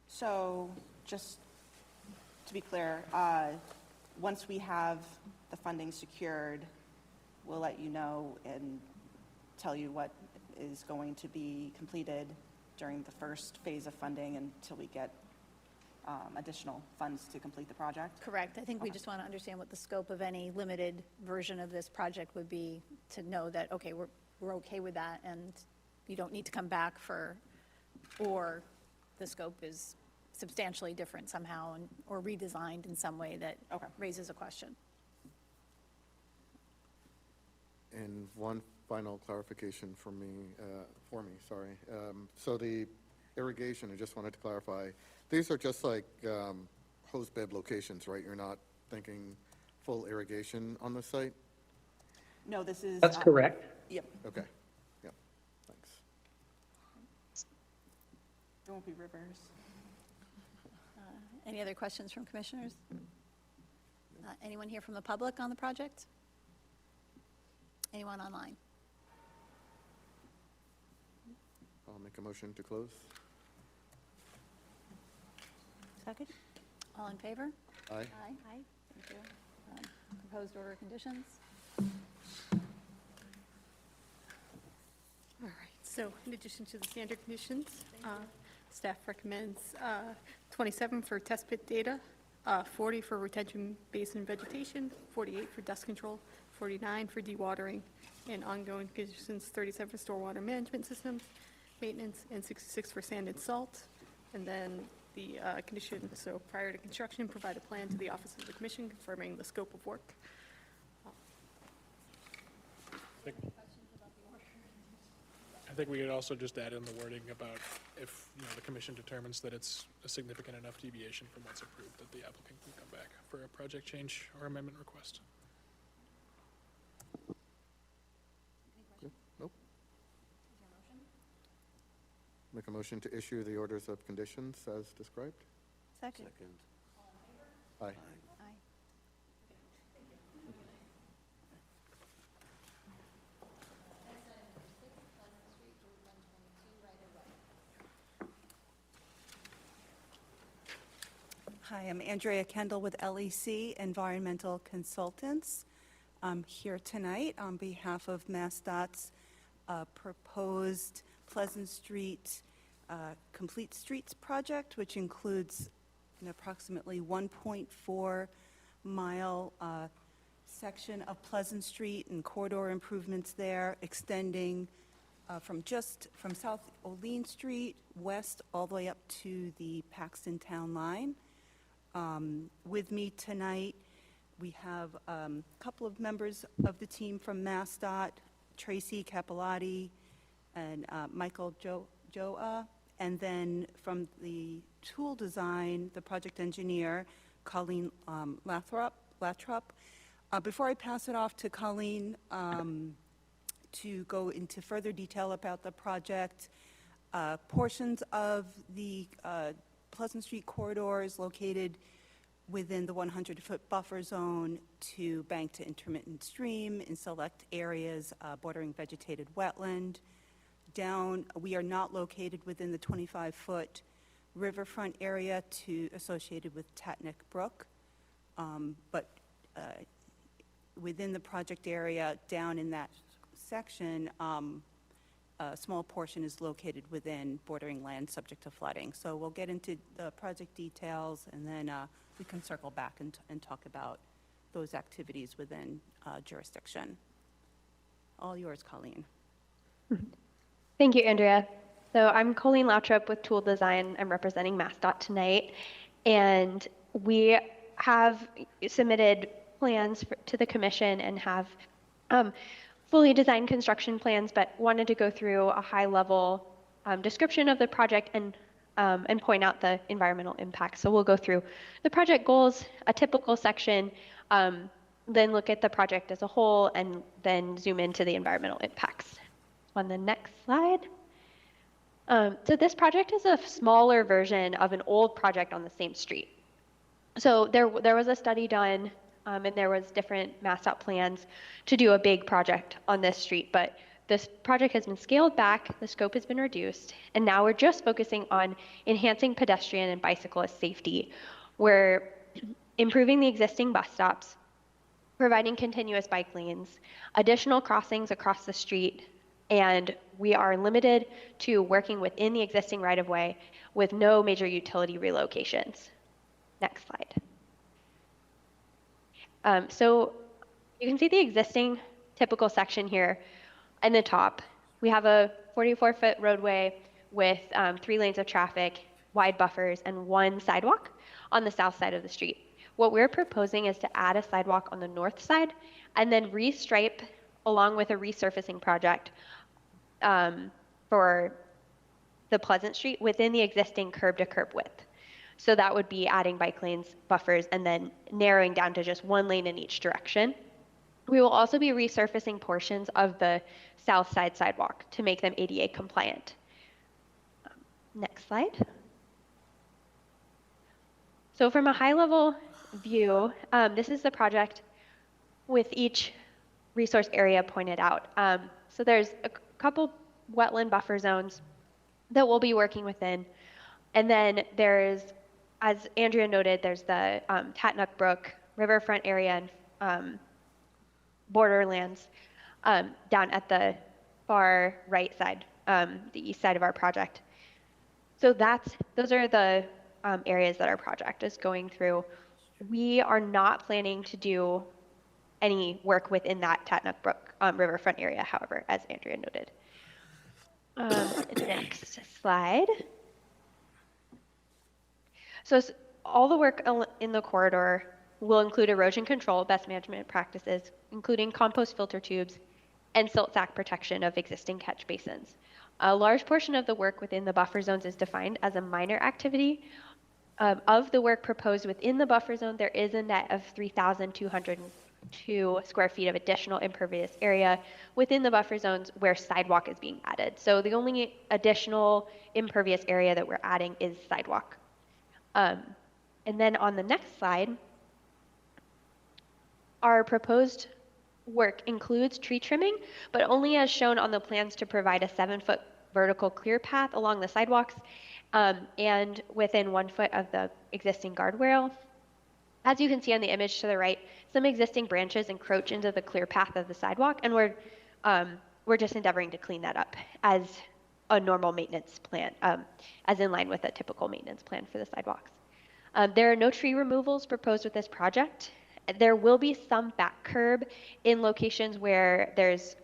So, just to be clear, once we have the funding secured, we'll let you know and tell you what is going to be completed during the first phase of funding until we get additional funds to complete the project? Correct. I think we just want to understand what the scope of any limited version of this project would be, to know that, okay, we're okay with that, and you don't need to come back or the scope is substantially different somehow, or redesigned in some way that Okay. raises a question. And one final clarification for me, sorry. So the irrigation, I just wanted to clarify, these are just like hose bed locations, right? You're not thinking full irrigation on the site? No, this is. That's correct. Yep, Okay, yeah, thanks. there won't be rivers. Any other questions from commissioners? Anyone here from the public on the project? Anyone online? I'll make a motion to close. Second. All in favor? Aye. Aye. Aye, thank you. Proposed order of conditions? All right, so in addition to the standard conditions, staff recommends 27 for test pit data, 40 for retention basin vegetation, 48 for dust control, 49 for dewatering, and ongoing conditions 37 for stormwater management systems, maintenance, and 66 for sand and salt. And then the condition, so prior to construction, provide a plan to the Office of the Commission confirming the scope of work. I think we could also just add in the wording about if, the commission determines that it's a significant enough deviation from what's approved, that the applicant can come back for a project change or amendment request. Nope. Make a motion to issue the orders of conditions as described? Second. Second. Aye. Aye. Hi, I'm Andrea Kendall with LEC Environmental Consultants. I'm here tonight on behalf of MassDOT's proposed Pleasant Street Complete Streets project, which includes an approximately 1.4-mile section of Pleasant Street and corridor improvements there, extending from South Olean Street west all the way up to the Paxton Town line. With me tonight, we have a couple of members of the team from MassDOT, Tracy Capillotti and Michael Joa, and then from the tool design, the project engineer, Colleen Lathrop. Before I pass it off to Colleen to go into further detail about the project, portions of the Pleasant Street corridor is located within the 100-foot buffer zone to bank to intermittent stream in select areas bordering vegetated wetland. We are not located within the 25-foot riverfront area associated with Tatnick Brook, but within the project area, down in that section, a small portion is located within bordering land subject to flooding. So we'll get into the project details, and then we can circle back and talk about those activities within jurisdiction. All yours, Colleen. Thank you, Andrea. So I'm Colleen Lautrup with Tool Design. I'm representing MassDOT tonight. And we have submitted plans to the commission and have fully designed construction plans, but wanted to go through a high-level description of the project and point out the environmental impacts. So we'll go through the project goals, a typical section, then look at the project as a whole, and then zoom into the environmental impacts. On the next slide. So this project is a smaller version of an old project on the same street. So there was a study done, and there was different MassDOT plans to do a big project on this street, but this project has been scaled back, the scope has been reduced, and now we're just focusing on enhancing pedestrian and bicyclist safety. We're improving the existing bus stops, providing continuous bike lanes, additional crossings across the street, and we are limited to working within the existing right-of-way with no major utility relocations. Next slide. So you can see the existing typical section here in the top. We have a 44-foot roadway with 3 lanes of traffic, wide buffers, and 1 sidewalk on the south side of the street. What we're proposing is to add a sidewalk on the north side and then restripe along with a resurfacing project for the Pleasant Street within the existing curb-to-curb width. So that would be adding bike lanes, buffers, and then narrowing down to just 1 lane in each direction. We will also be resurfacing portions of the south side sidewalk to make them ADA compliant. Next slide. So from a high-level view, this is the project with each resource area pointed out. So there's a couple wetland buffer zones that we'll be working within. And then there's, as Andrea noted, there's the Tatnuck Brook riverfront area and borderlands down at the far right side, the east side of our project. So those are the areas that our project is going through. We are not planning to do any work within that Tatnuck Brook riverfront area, however, as Andrea noted. Next slide. So all the work in the corridor will include erosion control, best management practices, including compost filter tubes and silt sack protection of existing catch basins. A large portion of the work within the buffer zones is defined as a minor activity. Of the work proposed within the buffer zone, there is a net of 3,202 square feet of additional impervious area within the buffer zones where sidewalk is being added. So the only additional impervious area that we're adding is sidewalk. And then on the next slide, our proposed work includes tree trimming, but only as shown on the plans to provide a 7-foot vertical clear path along the sidewalks and within 1 foot of the existing guardrail. As you can see on the image to the right, some existing branches encroach into the clear path of the sidewalk, and we're just endeavoring to clean that up as a normal maintenance plan, as in line with a typical maintenance plan for the sidewalks. There are no tree removals proposed with this project. There will be some back curb in locations where there's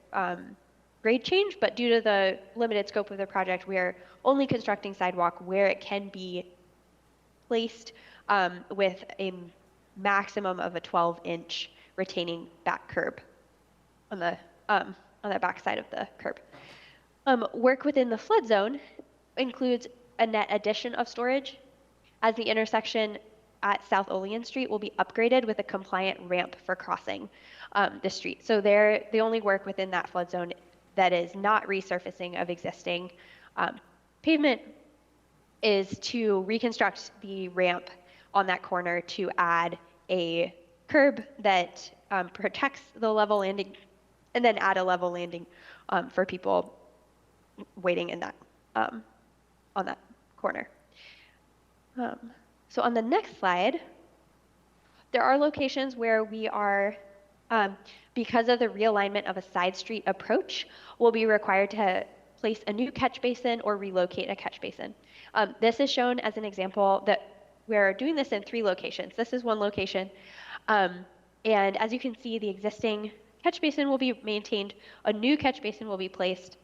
grade change, but due to the limited scope of the project, we are only constructing sidewalk where it can be placed with a maximum of a 12-inch retaining back curb on the back side of the curb. Work within the flood zone includes a net addition of storage, as the intersection at South Olean Street will be upgraded with a compliant ramp for crossing the street. So the only work within that flood zone that is not resurfacing of existing pavement is to reconstruct the ramp on that corner to add a curb that protects the level landing, and then add a level landing for people waiting in that on that corner. So on the next slide, there are locations where we are, because of the realignment of a side street approach, will be required to place a new catch basin or relocate a catch basin. This is shown as an example that we're doing this in 3 locations. This is one location. And as you can see, the existing catch basin will be maintained. A new catch basin will be placed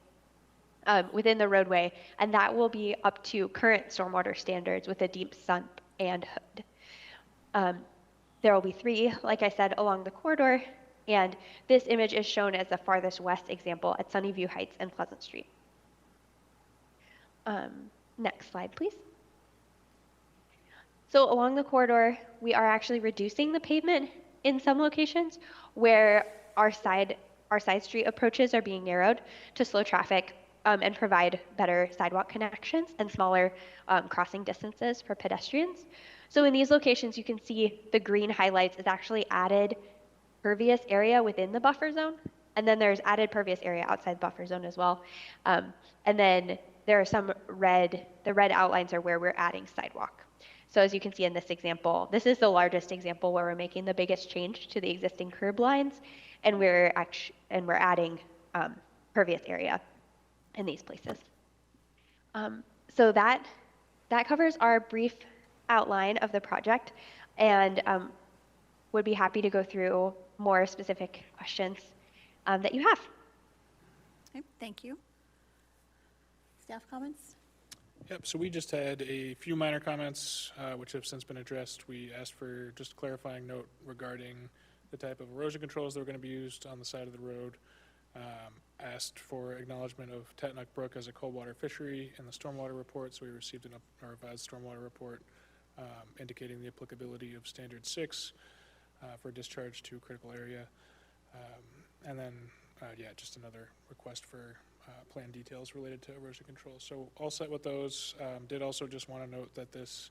within the roadway, and that will be up to current stormwater standards with a deep sump and hood. There will be 3, like I said, along the corridor, and this image is shown as the farthest west example at Sunnyview Heights and Pleasant Street. Next slide, please. So along the corridor, we are actually reducing the pavement in some locations where our side street approaches are being narrowed to slow traffic and provide better sidewalk connections and smaller crossing distances for pedestrians. So in these locations, you can see the green highlights is actually added pervious area within the buffer zone. And then there's added pervious area outside the buffer zone as well. And then there are some red, the red outlines are where we're adding sidewalk. So as you can see in this example, this is the largest example where we're making the biggest change to the existing curb lines, and we're adding pervious area in these places. So that covers our brief outline of the project, and would be happy to go through more specific questions that you have. Okay, thank you. Staff comments? Yep, so we just had a few minor comments, which have since been addressed. We asked for just a clarifying note regarding the type of erosion controls that were going to be used on the side of the road. Asked for acknowledgement of Tatnuck Brook as a cold water fishery in the stormwater report, so we received a revised stormwater report indicating the applicability of Standard 6 for discharge to critical area. And then, yeah, just another request for plan details related to erosion control. So all set with those. Did also just want to note that this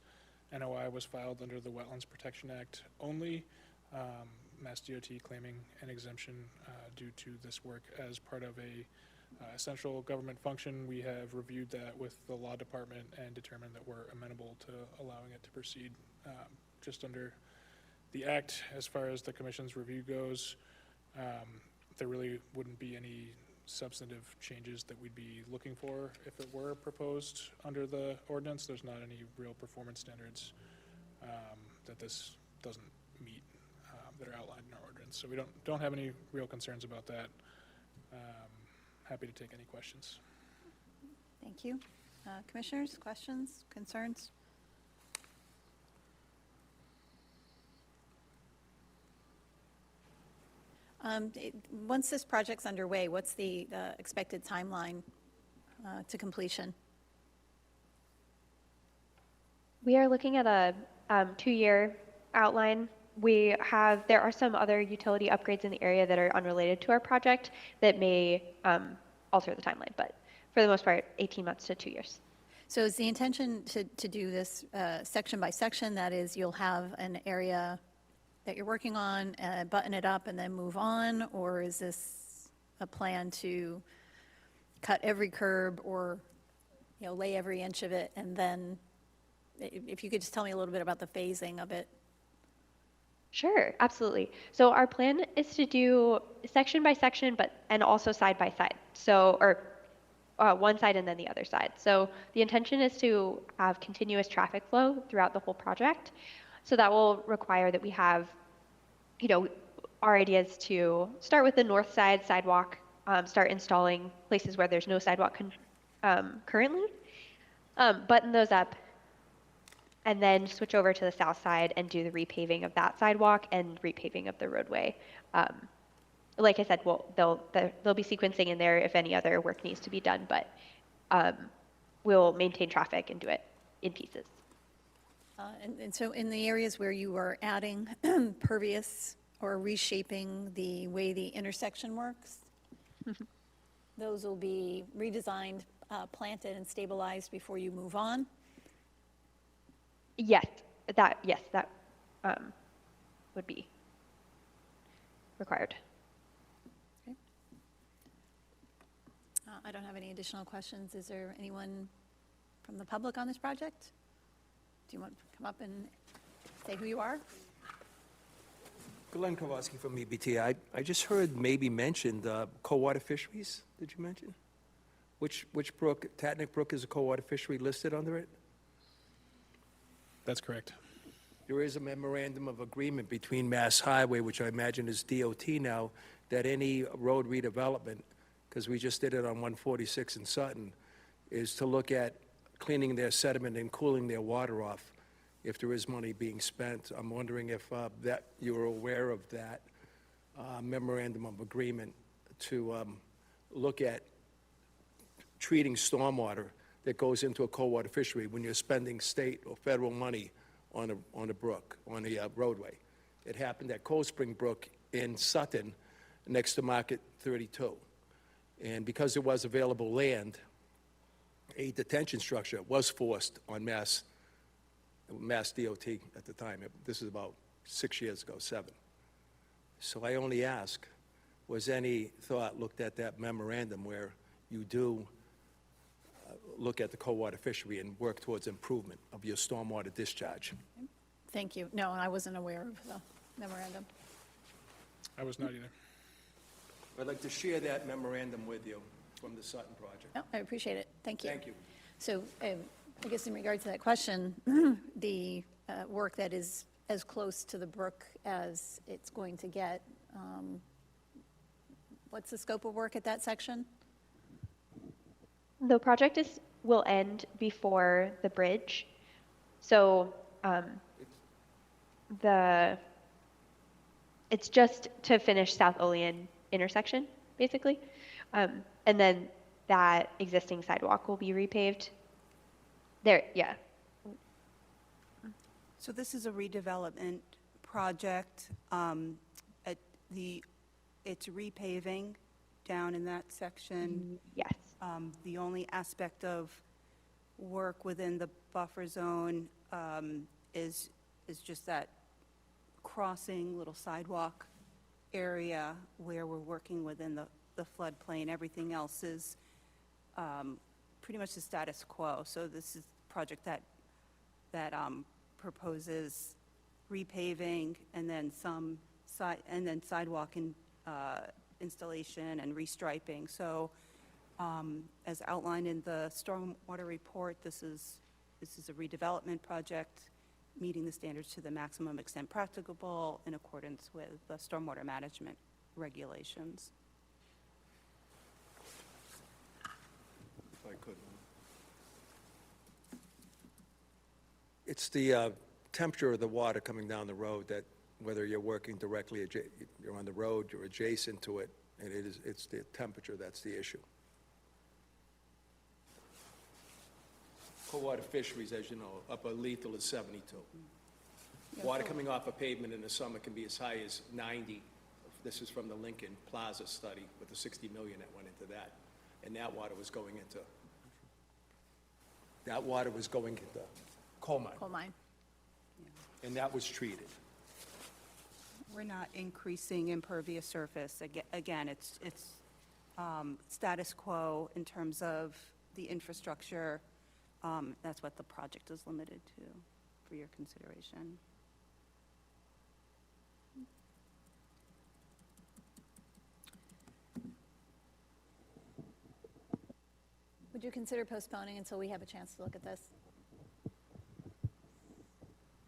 NOI was filed under the Wetlands Protection Act only. Mass DOT claiming an exemption due to this work as part of a essential government function. We have reviewed that with the law department and determined that we're amenable to allowing it to proceed just under the act. As far as the commission's review goes, there really wouldn't be any substantive changes that we'd be looking for if it were proposed under the ordinance. There's not any real performance standards that this doesn't meet that are outlined in our ordinance. So we don't have any real concerns about that. Happy to take any questions. Thank you. Commissioners, questions, concerns? Once this project's underway, what's the expected timeline to completion? We are looking at a 2-year outline. There are some other utility upgrades in the area that are unrelated to our project that may alter the timeline, but for the most part, 18 months to 2 years. So is the intention to do this section by section? That is, you'll have an area that you're working on, button it up and then move on? Or is this a plan to cut every curb or, lay every inch of it? And then if you could just tell me a little bit about the phasing of it. Sure, absolutely. So our plan is to do section by section, and also side by side. So, or one side and then the other side. So the intention is to have continuous traffic flow throughout the whole project. So that will require that we have, our idea is to start with the north side sidewalk, start installing places where there's no sidewalk currently, button those up, and then switch over to the south side and do the repaving of that sidewalk and repaving of the roadway. Like I said, they'll be sequencing in there if any other work needs to be done, but we'll maintain traffic and do it in pieces. And so in the areas where you are adding pervious or reshaping the way the intersection works, those will be redesigned, planted and stabilized before you move on? Yes, that would be required. Okay. I don't have any additional questions. Is there anyone from the public on this project? Do you want to come up and say who you are? Glenn Kowalski from EBT. I just heard maybe mentioned cold water fisheries. Did you mention? Which brook, Tatnuck Brook is a cold water fishery listed under it? That's correct. There is a memorandum of agreement between Mass Highway, which I imagine is DOT now, that any road redevelopment, because we just did it on 146 in Sutton, is to look at cleaning their sediment and cooling their water off if there is money being spent. I'm wondering if that you are aware of that memorandum of agreement to look at treating stormwater that goes into a cold water fishery when you're spending state or federal money on a brook, on a roadway. It happened at Cold Spring Brook in Sutton, next to Market 32. And because there was available land, a detention structure was forced on Mass DOT at the time. This is about 6 years ago, 7. So I only ask, was any thought looked at that memorandum where you do look at the cold water fishery and work towards improvement of your stormwater discharge? Thank you. No, I wasn't aware of the memorandum. I was not either. I'd like to share that memorandum with you from the Sutton project. No, I appreciate it. Thank you. Thank you. So I guess in regard to that question, the work that is as close to the brook as it's going to get, what's the scope of work at that section? The project will end before the bridge. So it's just to finish South Olean intersection, basically. And then that existing sidewalk will be repaved. There, yeah. So this is a redevelopment project. It's repaving down in that section. Yes. The only aspect of work within the buffer zone is just that crossing little sidewalk area where we're working within the floodplain. Everything else is pretty much the status quo. So this is a project that proposes repaving and then sidewalk installation and restriping. So as outlined in the stormwater report, this is a redevelopment project meeting the standards to the maximum extent practicable in accordance with the stormwater management regulations. If I could. It's the temperature of the water coming down the road that, whether you're working directly, you're on the road, you're adjacent to it, and it's the temperature that's the issue. Cold water fisheries, as you know, upper lethal is 72. Water coming off a pavement in the summer can be as high as 90. This is from the Lincoln Plaza study with the 60 million that went into that. And that water was going into coal mine. Coal mine. And that was treated. We're not increasing impervious surface. Again, it's status quo in terms of the infrastructure. That's what the project is limited to, for your consideration. Would you consider postponing until we have a chance to look at this?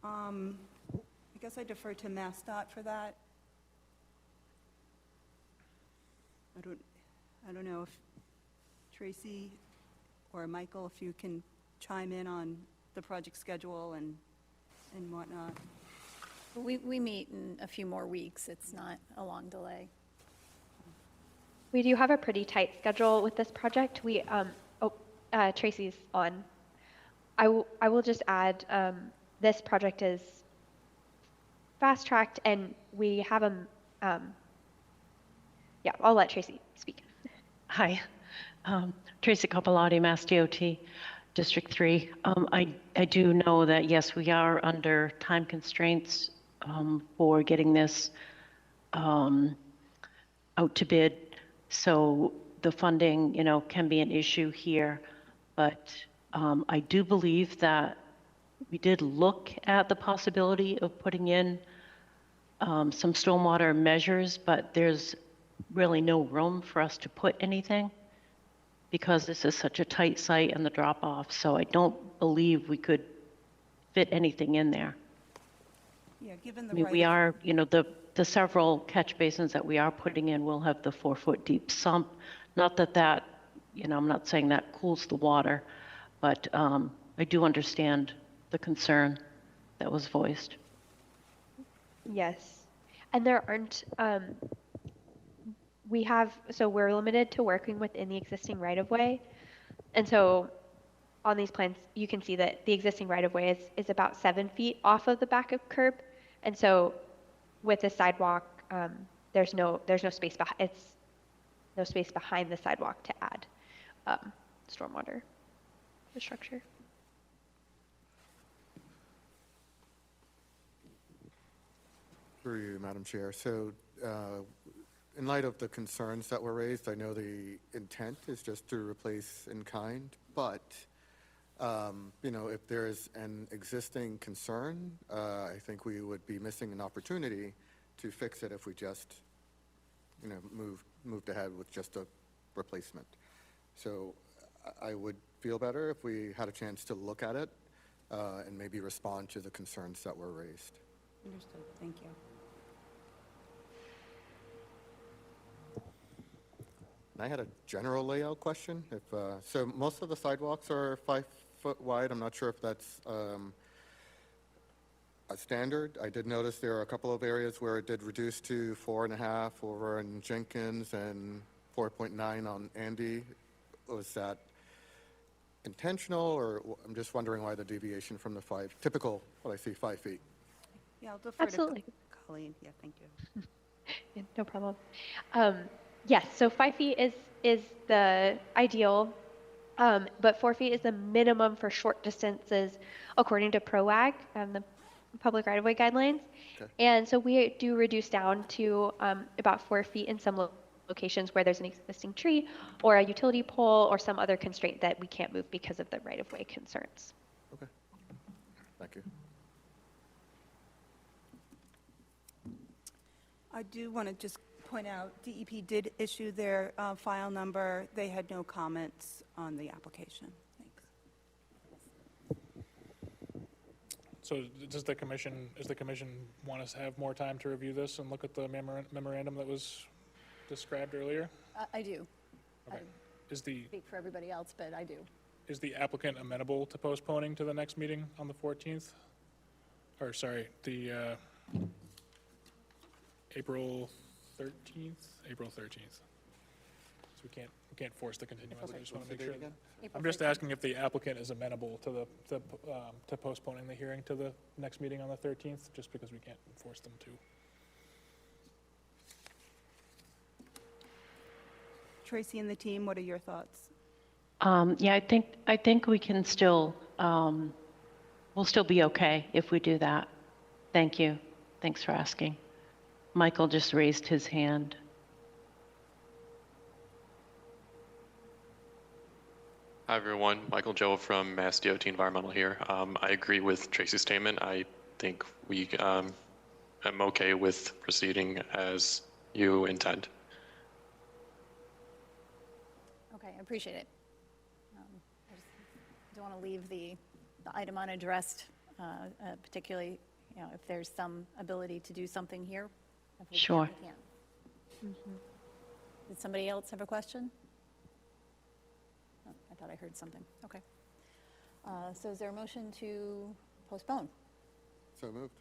I guess I defer to MassDOT for that. I don't know if Tracy or Michael, if you can chime in on the project schedule and whatnot. We meet in a few more weeks. It's not a long delay. We do have a pretty tight schedule with this project. Tracy's on. I will just add, this project is fast-tracked, and we have yeah, I'll let Tracy speak. Hi, Tracy Coppolotti, Mass DOT, District 3. I do know that, yes, we are under time constraints for getting this out to bid. So the funding, can be an issue here. But I do believe that we did look at the possibility of putting in some stormwater measures, but there's really no room for us to put anything because this is such a tight site and the drop off. So I don't believe we could fit anything in there. Yeah, given I the mean, right. we are, you know, the several catch basins that we are putting in will have the 4-foot deep sump. Not that, you know, I'm not saying that cools the water, but I do understand the concern that was voiced. Yes. And there aren't, so we're limited to working within the existing right-of-way. And so on these plans, you can see that the existing right-of-way is about 7 feet off of the back of curb. And so with the sidewalk, there's no space no space behind the sidewalk to add stormwater infrastructure. Through you, Madam Chair. So in light of the concerns that were raised, I know the intent is just to replace in kind, but you know, if there is an existing concern, I think we would be missing an opportunity to fix it if we just, you know, moved ahead with just a replacement. So I would feel better if we had a chance to look at it and maybe respond to the concerns that were raised. Understood, thank you. And I had a general layout question. If so, most of the sidewalks are 5 foot wide. I'm not sure if that's a standard. I did notice there are a couple of areas where it did reduce to 4.5 over in Jenkins and 4.9 on Andy. Was that intentional, or I'm just wondering why the deviation from the typical, what I see, 5 feet? Yeah, I'll defer Absolutely. to Colleen. Yeah, thank you. Yeah, no problem. Yes, so 5 feet is the ideal, but 4 feet is the minimum for short distances according to PROAG and the public right-of-way guidelines. Okay. And so we do reduce down to about 4 feet in some locations where there's an existing tree or a utility pole or some other constraint that we can't move because of the right-of-way concerns. Okay. Thank you. I do want to just point out, DEP did issue their file number. They had no comments on the application. Thanks. So does the commission want us to have more time to review this and look at the memorandum that was described earlier? I do. Okay. Is the Speak for everybody else, but I do. Is the applicant amenable to postponing to the next meeting on the 14th? Or, sorry, the April 13th? April 13th. So we can't force the continuance. I just want to make sure. I'm just asking if the applicant is amenable to to postponing the hearing to the next meeting on the 13th, just because we can't force them to. Tracy and the team, what are your thoughts? Yeah, I think we can still, we'll still be okay if we do that. Thank you. Thanks for asking. Michael just raised his hand. Hi, everyone. Michael Joe from Mass DOT Environmental here. I agree with Tracy's statement. I think I'm okay with proceeding as you intend. Okay, I appreciate it. I just don't want to leave the item unaddressed, particularly, you know, if there's some ability to do something here. If we Sure. can't, we can't. Did somebody else have a question? Oh, I thought I heard something. Okay. So is there a motion to postpone? So moved.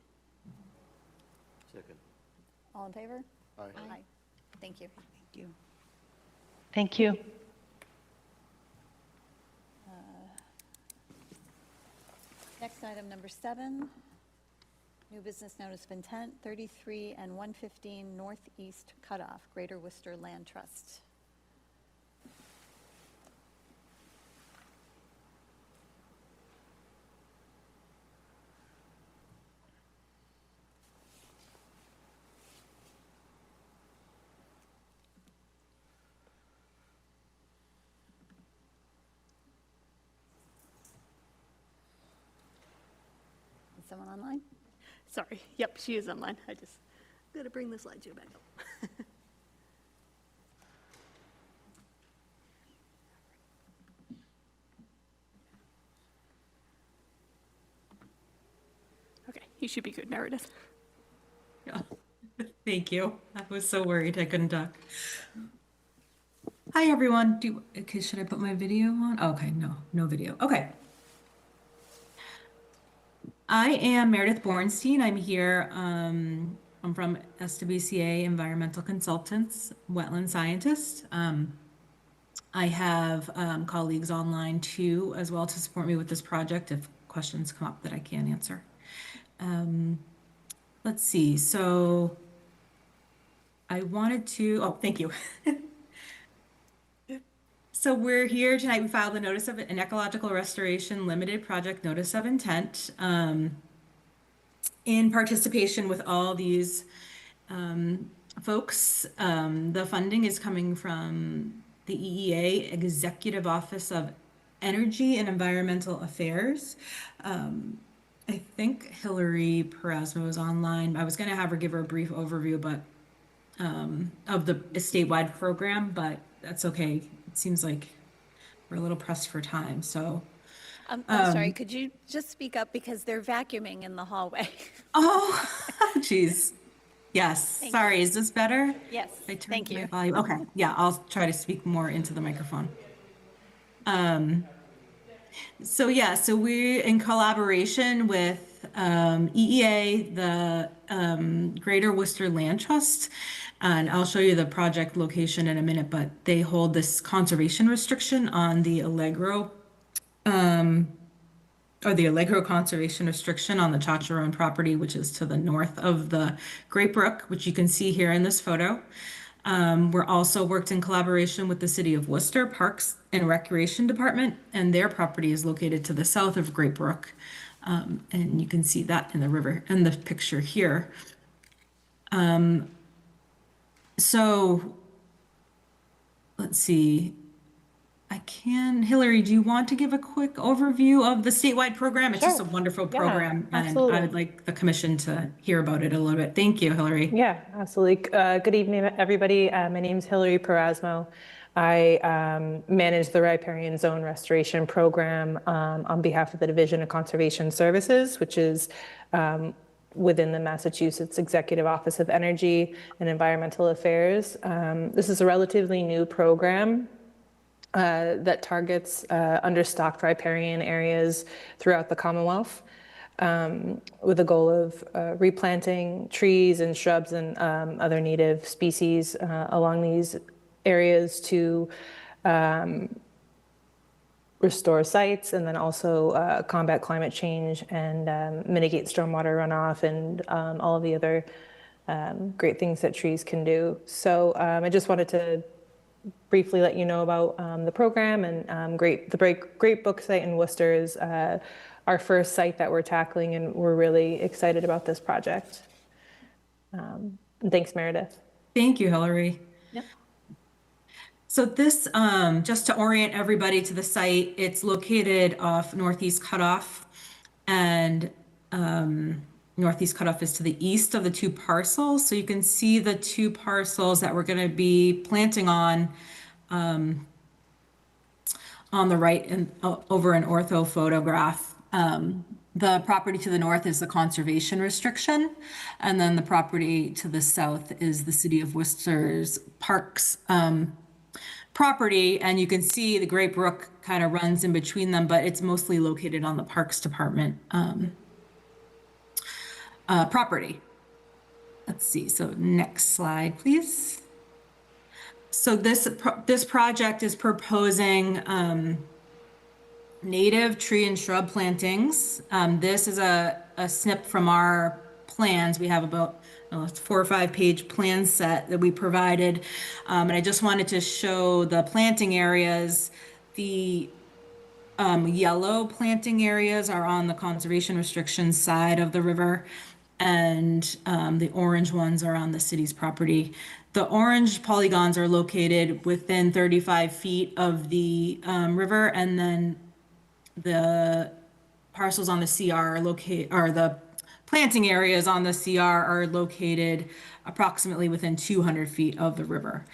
Second. All in favor? Aye. Aye. Thank you. Thank you. Thank you. Next item, number 7, new business notice of intent, 33 and 115 Northeast Cutoff, Greater Worcester Land Trust. Is someone online? Sorry, yep, she is online. I just got to bring the slideshow back up. should be good, Meredith. Yeah. Thank you. I was so worried I couldn't talk. Hi, everyone. Okay, should I put my video on? Okay, no video. Okay. I am Meredith Bornstein. I'm here. I'm from SWCA Environmental Consultants, wetland scientist. I have colleagues online too, as well, to support me with this project if questions come up that I can't answer. Let's see. So I wanted to, oh, thank you. So we're here tonight. We filed a notice of an ecological restoration limited project notice of intent in participation with all these folks. The funding is coming from the EEA, Executive Office of Energy and Environmental Affairs. I think Hillary Perasmo is online. I was going to have her give her a brief overview, but of the statewide program, but that's okay. It seems like we're a little pressed for time, so. I'm sorry, could you just speak up because they're vacuuming in the hallway? Oh, geez. Yes, sorry, is this better? Yes, thank you. Volume? Okay, yeah, I'll try to speak more into the microphone. So we're in collaboration with EEA, the Greater Worcester Land Trust, and I'll show you the project location in a minute, but they hold this conservation restriction on the Allegro, or the Allegro conservation restriction on the Chacharon property, which is to the north of the Great Brook, which you can see here in this photo. We're also worked in collaboration with the City of Worcester Parks and Recreation Department, and their property is located to the south of Great Brook. And you can see that in the river in the picture here. So let's see. Hillary, do you want to give a quick overview of the statewide program? It's just a wonderful program, and I would like the commission to hear about it a little bit. Thank you, Hillary. Yeah, absolutely. Good evening, everybody. My name is Hillary Perasmo. I manage the Riparian Zone Restoration Program on behalf of the Division of Conservation Services, which is within the Massachusetts Executive Office of Energy and Environmental Affairs. This is a relatively new program that targets understocked riparian areas throughout the Commonwealth with the goal of replanting trees and shrubs and other native species along these areas to restore sites and then also combat climate change and mitigate stormwater runoff and all of the other great things that trees can do. So I just wanted to briefly let you know about the program, and the Great Brook site in Worcester is our first site that we're tackling, and we're really excited about this project. Thanks, Meredith. Thank you, Hillary. Yep. So this, just to orient everybody to the site, it's located off Northeast Cutoff, and Northeast Cutoff is to the east of the two parcels. So you can see the two parcels that we're going to be planting on the right and over an ortho photograph. The property to the north is the conservation restriction, and then the property to the south is the City of Worcester's parks property, and you can see the Great Brook kind of runs in between them, but it's mostly located on the Parks Department property. Let's see, so next slide, please. So this project is proposing native tree and shrub plantings. This is a snip from our plans. We have about a 4 or 5 page plan set that we provided. And I just wanted to show the planting areas. The yellow planting areas are on the conservation restriction side of the river, and the orange ones are on the city's property. The orange polygons are located within 35 feet of the river, and then the parcels on the CR are the planting areas on the CR are located approximately within 200 feet of the river.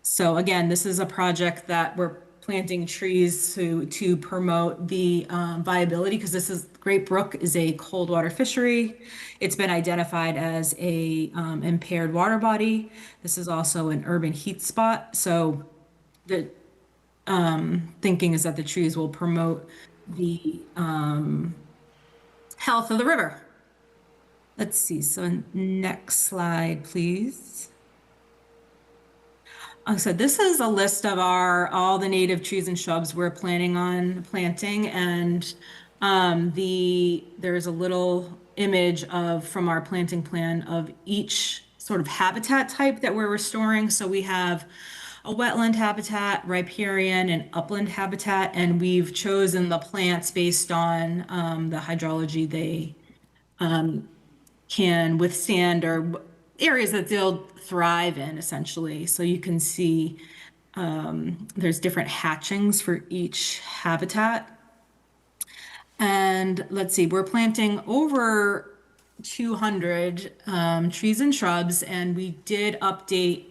So again, this is a project that we're planting trees to promote the viability, because Great Brook is a cold water fishery. It's been identified as a impaired water body. This is also an urban heat spot. So the thinking is that the trees will promote the health of the river. Let's see, so next slide, please. So this is a list of all the native trees and shrubs we're planning on planting, and there's a little image from our planting plan of each sort of habitat type that we're restoring. So we have a wetland habitat, riparian, and upland habitat, and we've chosen the plants based on the hydrology they can withstand, or areas that they'll thrive in, essentially. So you can see there's different hatchings for each habitat. And let's see, we're planting over 200 trees and shrubs, and we did update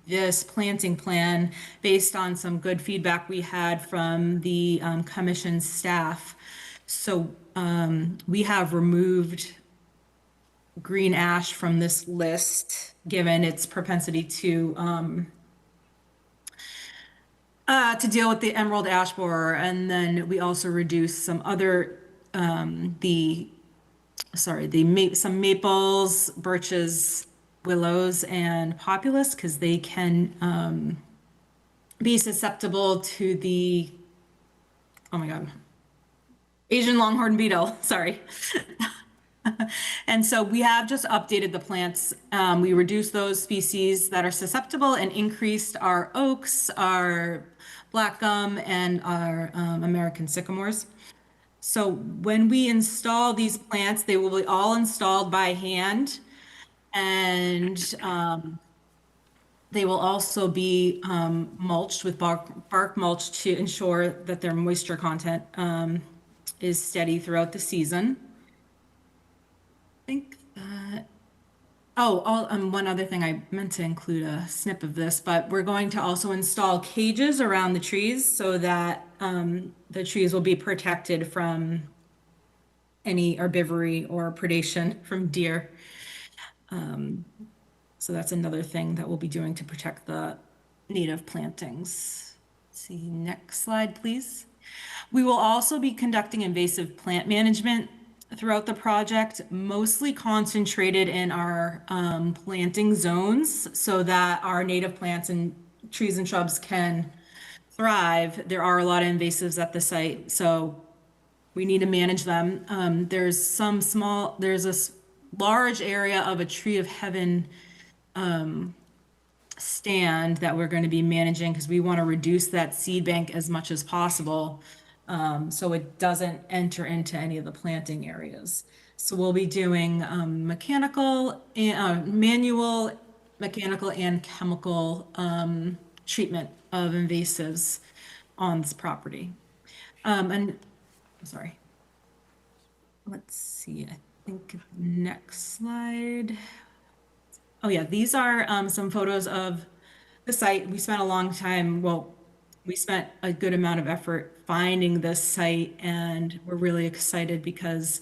this planting plan based on some good feedback we had from the commission staff. So we have removed green ash from this list, given its propensity to deal with the emerald ash borer. And then we also reduced some other, some maples, birches, willows, and populus, because they can be susceptible to the, oh my God, Asian longhorn beetle, sorry. And so we have just updated the plants. We reduced those species that are susceptible and increased our oaks, our black gum, and our American sycamores. So when we install these plants, they will be all installed by hand, and they will also be mulched with bark mulch to ensure that their moisture content is steady throughout the season. I think that, one other thing, I meant to include a snip of this, but we're going to also install cages around the trees so that the trees will be protected from any herbivory or predation from deer. So that's another thing that we'll be doing to protect the native plantings. Let's see, next slide, please. We will also be conducting invasive plant management throughout the project, mostly concentrated in our planting zones so that our native plants and trees and shrubs can thrive. There are a lot of invasives at the site, so we need to manage them. There's a large area of a tree of heaven stand that we're going to be managing, because we want to reduce that seed bank as much as possible. So it doesn't enter into any of the planting areas. So we'll be doing manual, mechanical, and chemical treatment of invasives on this property. And I'm sorry. Let's see, I think next slide. Oh yeah, these are some photos of the site. We spent a long time, we spent a good amount of effort finding this site, and we're really excited because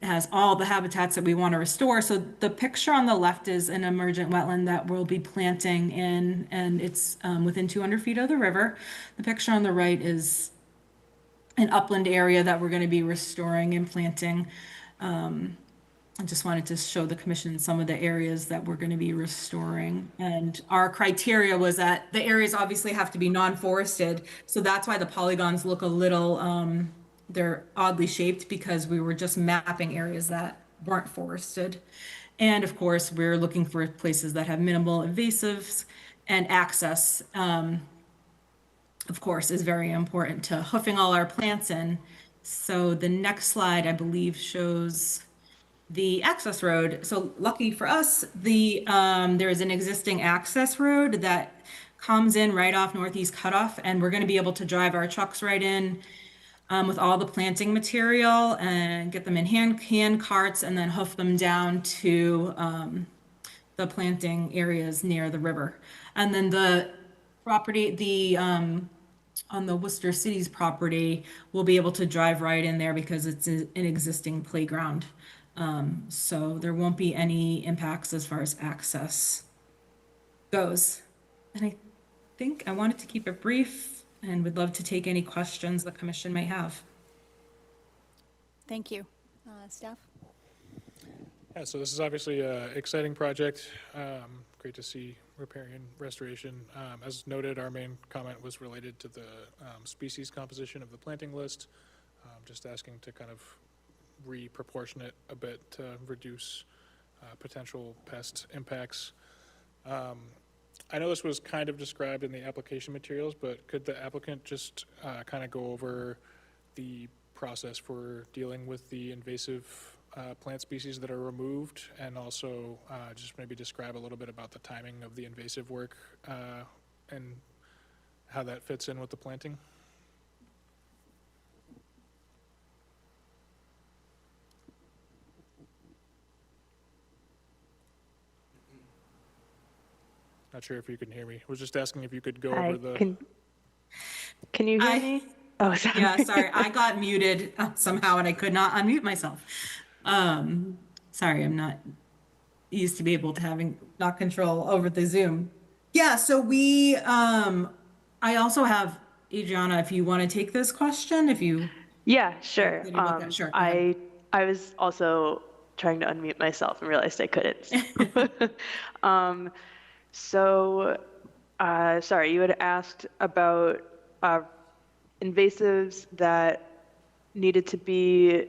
it has all the habitats that we want to restore. So the picture on the left is an emergent wetland that we'll be planting in, and it's within 200 feet of the river. The picture on the right is an upland area that we're going to be restoring and planting. I just wanted to show the commission some of the areas that we're going to be restoring. And our criteria was that the areas obviously have to be non-forested. So that's why the polygons look a little, they're oddly shaped, because we were just mapping areas that weren't forested. And of course, we're looking for places that have minimal invasives, and access, of course, is very important to hoofing all our plants in. So the next slide, I believe, shows the access road. So lucky for us, there is an existing access road that comes in right off Northeast Cutoff, and we're going to be able to drive our trucks right in with all the planting material and get them in hand carts, and then hoof them down to the planting areas near the river. And then the property, the on the Worcester City's property, we'll be able to drive right in there because it's an existing playground. So there won't be any impacts as far as access goes. And I think I wanted to keep it brief and would love to take any questions the commission may have. Thank you. Staff? Yeah, so this is obviously an exciting project. Great to see repairing and restoration. As noted, our main comment was related to the species composition of the planting list. Just asking to kind of re-proportionate a bit to reduce potential pest impacts. I know this was kind of described in the application materials, but could the applicant just kind of go over the process for dealing with the invasive plant species that are removed, and also just maybe describe a little bit about the timing of the invasive work and how that fits in with the planting? Not sure if you can hear me. I was just asking if you could go over the... Can you hear me? Oh, sorry. Yeah, sorry, I got muted somehow and I could not unmute myself. Sorry, I'm not used to be able to having not control over the Zoom. Yeah, so we, I also have Adriana, if you want to take this question, if you. Yeah, sure. Sure. I was also trying to unmute myself and realized I couldn't. Sorry, you had asked about invasives that needed to be,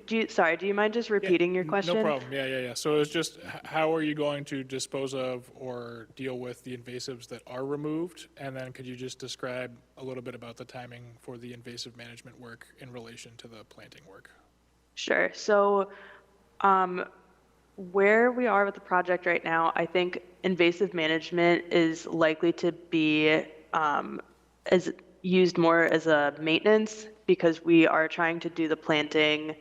do you mind just repeating your question? No problem. Yeah. So it's just, how are you going to dispose of or deal with the invasives that are removed? And then could you just describe a little bit about the timing for the invasive management work in relation to the planting work? Sure. So where we are with the project right now, I think invasive management is likely to be used more as a maintenance, because we are trying to do the planting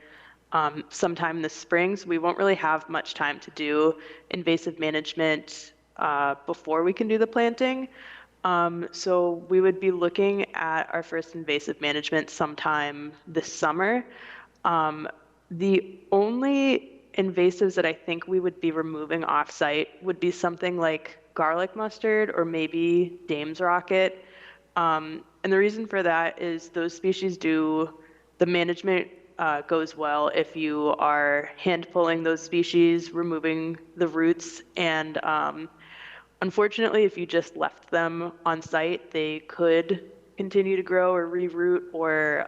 sometime this spring. So we won't really have much time to do invasive management before we can do the planting. So we would be looking at our first invasive management sometime this summer. The only invasives that I think we would be removing off-site would be something like garlic mustard or maybe Dame's rocket. And the reason for that is those species the management goes well if you are hand pulling those species, removing the roots, and unfortunately, if you just left them on site, they could continue to grow or reroot, or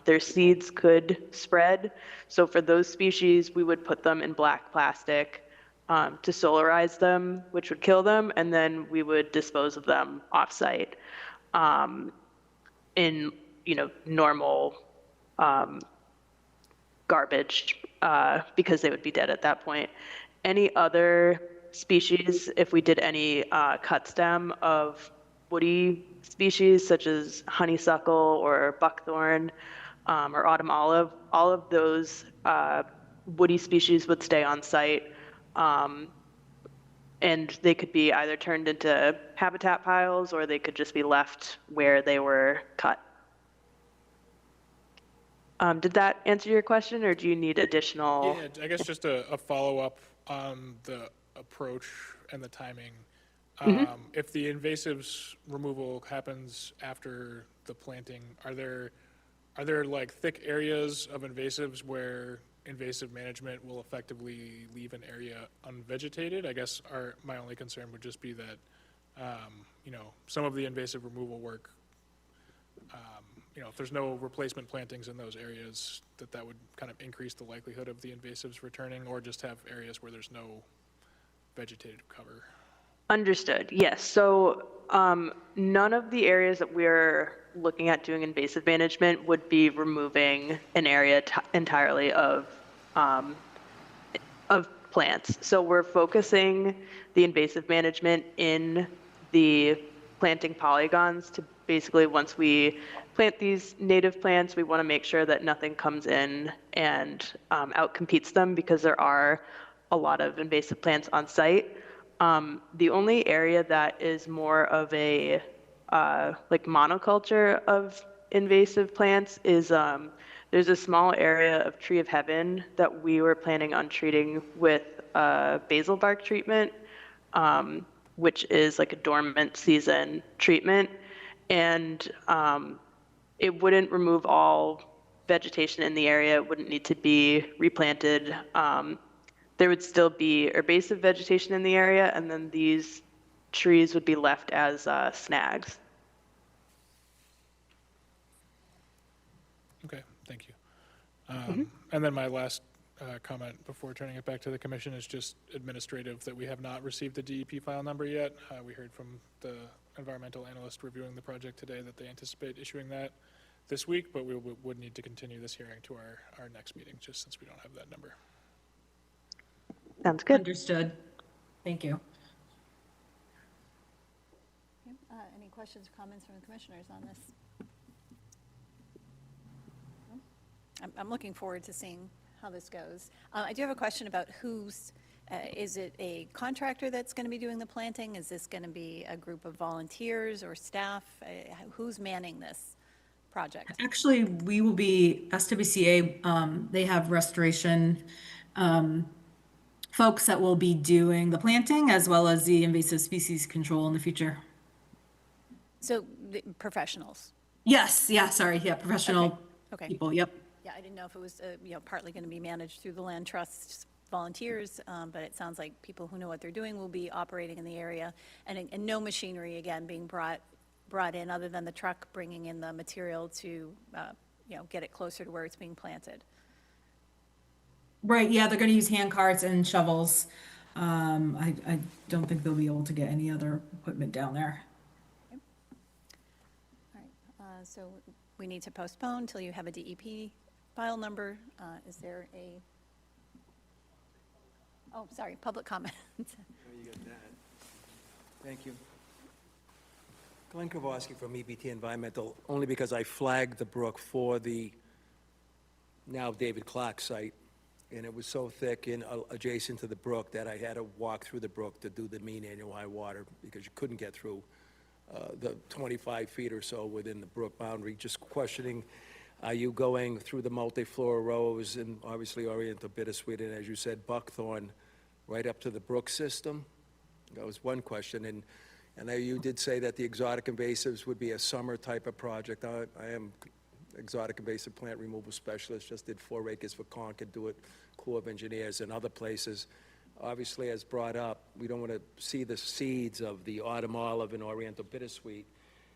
their seeds could spread. So for those species, we would put them in black plastic to solarize them, which would kill them, and then we would dispose of them off-site in normal garbage because they would be dead at that point. Any other species, if we did any cut stem of woody species such as honeysuckle or buckthorn or autumn olive, all of those woody species would stay on site, and they could be either turned into habitat piles or they could just be left where they were cut. Did that answer your question, or do you need additional? Yeah, I guess just a follow-up on the approach and the timing. If the invasives removal happens after the planting, are there like thick areas of invasives where invasive management will effectively leave an area unvegetated? I guess my only concern would just be that some of the invasive removal work, if there's no replacement plantings in those areas, that would kind of increase the likelihood of the invasives returning, or just have areas where there's no vegetative cover. Understood. Yes. So none of the areas that we're looking at doing invasive management would be removing an area entirely of plants. So we're focusing the invasive management in the planting polygons to basically, once we plant these native plants, we want to make sure that nothing comes in and outcompetes them, because there are a lot of invasive plants on site. The only area that is more of a like monoculture of invasive plants is there's a small area of Tree of Heaven that we were planning on treating with basil bark treatment, which is like a dormant season treatment. And it wouldn't remove all vegetation in the area. It wouldn't need to be replanted. There would still be herbaceous vegetation in the area, and then these trees would be left as snags. Okay, thank you. And then my last comment before turning it back to the commission is just administrative, that we have not received the DEP file number yet. We heard from the environmental analyst reviewing the project today that they anticipate issuing that this week, but we would need to continue this hearing to our next meeting, just since we don't have that number. Sounds good. Understood. Thank you. Okay, any questions or comments from the commissioners on this? I'm looking forward to seeing how this goes. I do have a question about is it a contractor that's going to be doing the planting? Is this going to be a group of volunteers or staff? Who's manning this project? Actually, we will be, SWCA, they have restoration folks that will be doing the planting as well as the invasive species control in the future. So the professionals? Yes, yeah, sorry, yeah, professional Okay. people, yep. Yeah, I didn't know if it was, partly going to be managed through the land trust volunteers, but it sounds like people who know what they're doing will be operating in the area, and no machinery, again, being brought in other than the truck bringing in the material to, get it closer to where it's being planted. Right, yeah, they're gonna use hand carts and shovels. I don't think they'll be able to get any other equipment down there. All right, so we need to postpone till you have a DEP file number. Is there public comment? You got that. Thank you. Glenn Kowalski from EBT Environmental, only because I flagged the brook for the now David Clark site, and it was so thick and adjacent to the brook that I had to walk through the brook to do the mean annual high water, because you couldn't get through the 25 feet or so within the brook boundary. Just questioning, are you going through the multiflora rose and obviously Oriental bittersweet, and as you said, buckthorn, right up to the brook system? That was one question. And I know you did say that the exotic invasives would be a summer type of project. I am exotic invasive plant removal specialist, just did 4 acres for Concord, do it Corps of Engineers and other places. Obviously, as brought up, we don't want to see the seeds of the autumn olive and Oriental bittersweet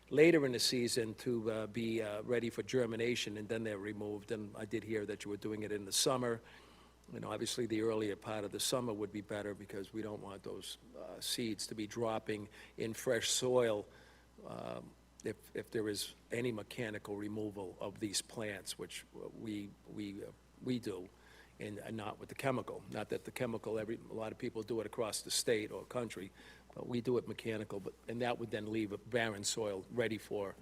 later in the season to be ready for germination, and then they're removed. And I did hear that you were doing it in the summer. Obviously, the earlier part of the summer would be better, because we don't want those seeds to be dropping in fresh soil if there is any mechanical removal of these plants, which we do, and not with the chemical. Not that the chemical, a lot of people do it across the state or country, but we do it mechanical, and that would then leave a barren soil ready for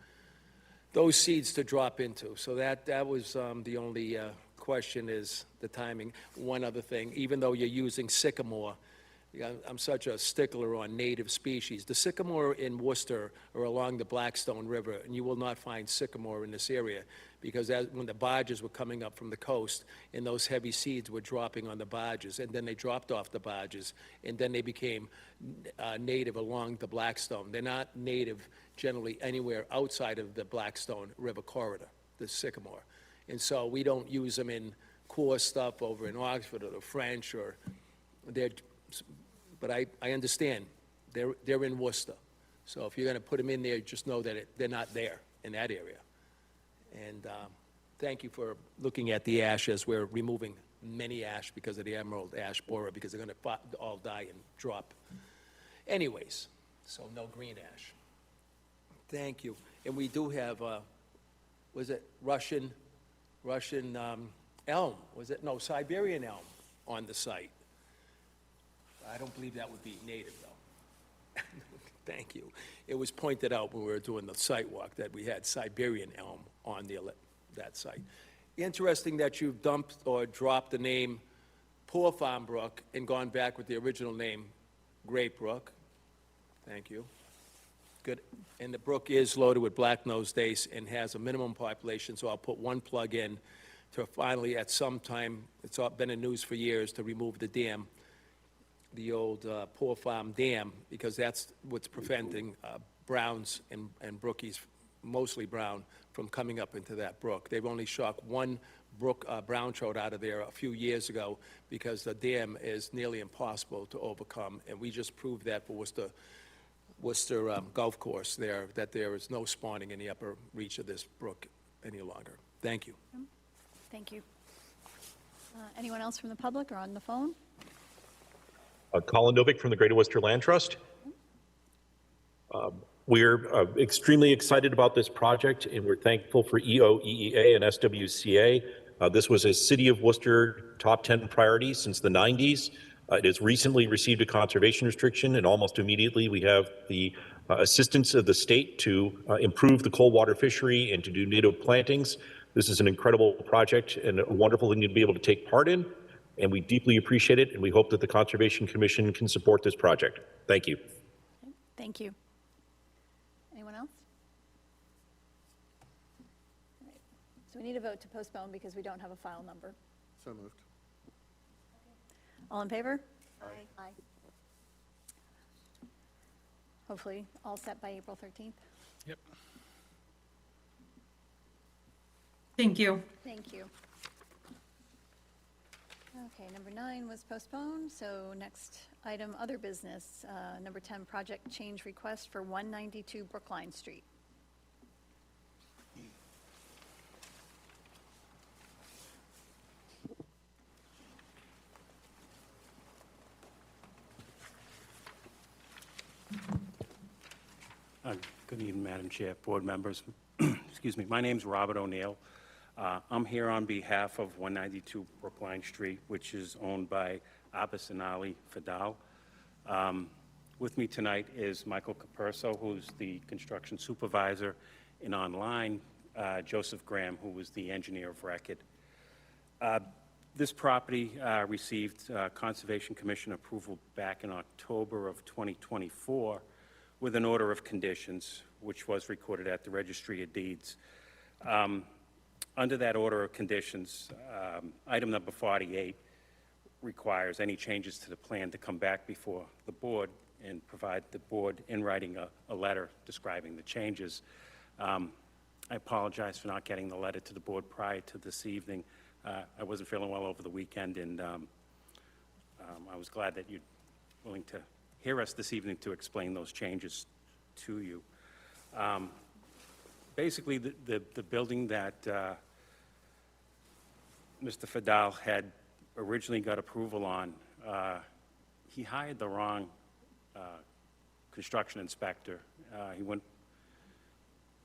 those seeds to drop into. So that was the only question, is the timing. One other thing, even though you're using sycamore, I'm such a stickler on native species. The sycamore in Worcester are along the Blackstone River, and you will not find sycamore in this area, because when the barges were coming up from the coast, and those heavy seeds were dropping on the barges, and then they dropped off the barges, and then they became native along the Blackstone. They're not native generally anywhere outside of the Blackstone River corridor, the sycamore. And so we don't use them in core stuff over in Oxford or the French, or but I understand, they're in Worcester. So if you're going to put them in there, just know that they're not there in that area. And thank you for looking at the ash, as we're removing many ash because of the emerald ash borer, because they're going to all die and drop. Anyways, so no green ash. Thank you. And we do have, was it Russian elm? Was it? No, Siberian elm on the site. I don't believe that would be native, though. Thank you. It was pointed out when we were doing the site walk that we had Siberian elm on that site. Interesting that you've dumped or dropped the name Poor Farm Brook and gone back with the original name Great Brook. Thank you. Good. And the brook is loaded with black-nosed dace and has a minimum population, so I'll put one plug in to finally, at some time, it's been in news for years, to remove the dam, the old Poor Farm Dam, because that's what's preventing browns and brookies, mostly brown, from coming up into that brook. They've only shocked one brook brown trout out of there a few years ago because the dam is nearly impossible to overcome, and we just proved that for Worcester Golf Course there, that there is no spawning in the upper reach of this brook any longer. Thank you. Thank you. Anyone else from the public or on the phone? Colin Novick from the Greater Worcester Land Trust. We're extremely excited about this project, and we're thankful for EOEEA and SWCA. This was a City of Worcester top 10 priority since the 90s. It has recently received a conservation restriction, and almost immediately we have the assistance of the state to improve the cold water fishery and to do native plantings. This is an incredible project and a wonderful thing to be able to take part in, and we deeply appreciate it, and we hope that the Conservation Commission can support this project. Thank you. Thank you. Anyone else? All right. So we need a vote to postpone because we don't have a file number. So moved. All in favor? Aye. Aye. Hopefully all set by April 13th. Yep. Thank you. Thank you. Okay, number 9 was postponed, so next item, other business. Number 10, project change request for 192 Brookline Street. Good evening, Madam Chair, board members. Excuse me. My name's Robert O'Neill. I'm here on behalf of 192 Brookline Street, which is owned by Abbas and Ali Fadal. With me tonight is Michael Capurso, who's the construction supervisor, and online, Joseph Graham, who was the engineer of record. This property received Conservation Commission approval back in October of 2024 with an order of conditions, which was recorded at the Registry of Deeds. Under that order of conditions, item number 48 requires any changes to the plan to come back before the board and provide the board in writing a letter describing the changes. I apologize for not getting the letter to the board prior to this evening. I wasn't feeling well over the weekend, and I was glad that you're willing to hear us this evening to explain those changes to you. Basically, the building that Mr. Fadal had originally got approval on, he hired the wrong construction inspector. He went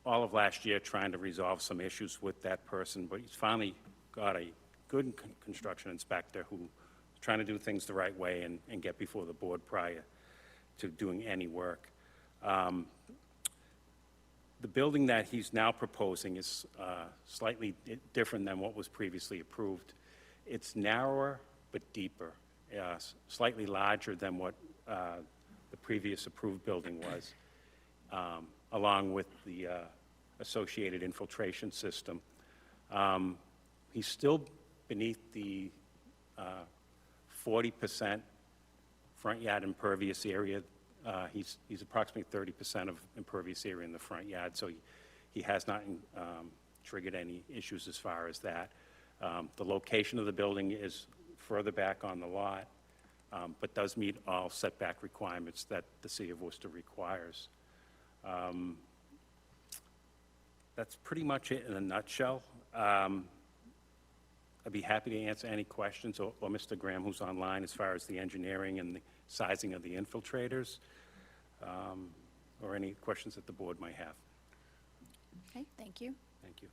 all of last year trying to resolve some issues with that person, but he's finally got a good construction inspector who's trying to do things the right way and get before the board prior to doing any work. The building that he's now proposing is slightly different than what was previously approved. It's narrower but deeper, slightly larger than what the previous approved building was, along with the associated infiltration system. He's still beneath the 40% front yard impervious area. He's approximately 30% of impervious area in the front yard, so he has not triggered any issues as far as that. The location of the building is further back on the lot, but does meet all setback requirements that the City of Worcester requires. That's pretty much it in a nutshell. I'd be happy to answer any questions, or Mr. Graham, who's online, as far as the engineering and the sizing of the infiltrators, or any questions that the board might have. Okay, thank you. Thank you.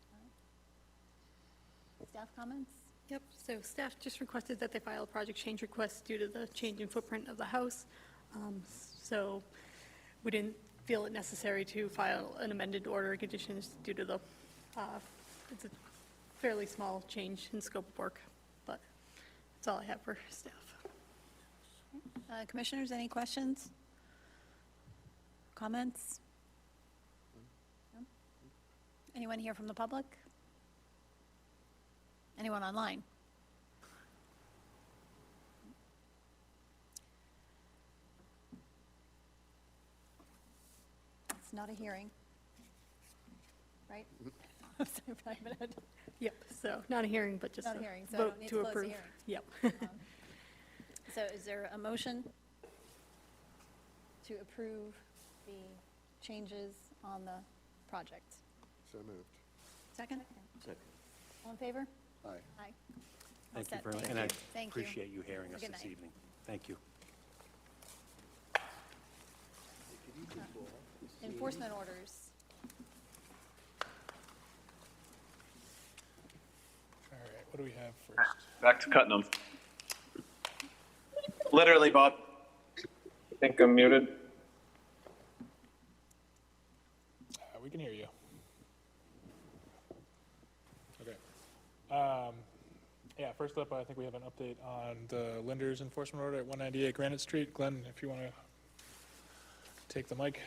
Staff comments? Yep, so staff just requested that they file a project change request due to the change in footprint of the house. So we didn't feel it necessary to file an amended order of conditions due to the, it's a fairly small change in scope of work, but that's all I have for staff. Commissioners, any questions? Comments? Anyone here from the public? Anyone online? It's not a hearing, right? I'm sorry, but I'm gonna- Yep, so not a hearing, but just Not a a hearing, so I don't vote need to to close the approve. hearing. Yep. So is there a motion to approve the changes on the project? So moved. Second? Second. All in favor? Aye. Aye. All Thank you set. very much, Thank and I you. Thank you. appreciate you hearing Have us a good this night. evening. Thank you. Enforcement orders. All right, what do we have first? Back to cutting them. Literally, Bob. I think I'm muted. We can hear you. Okay. Yeah, first up, I think we have an update on the lender's enforcement order at 198 Granite Street. Glenn, if you want to take the mic.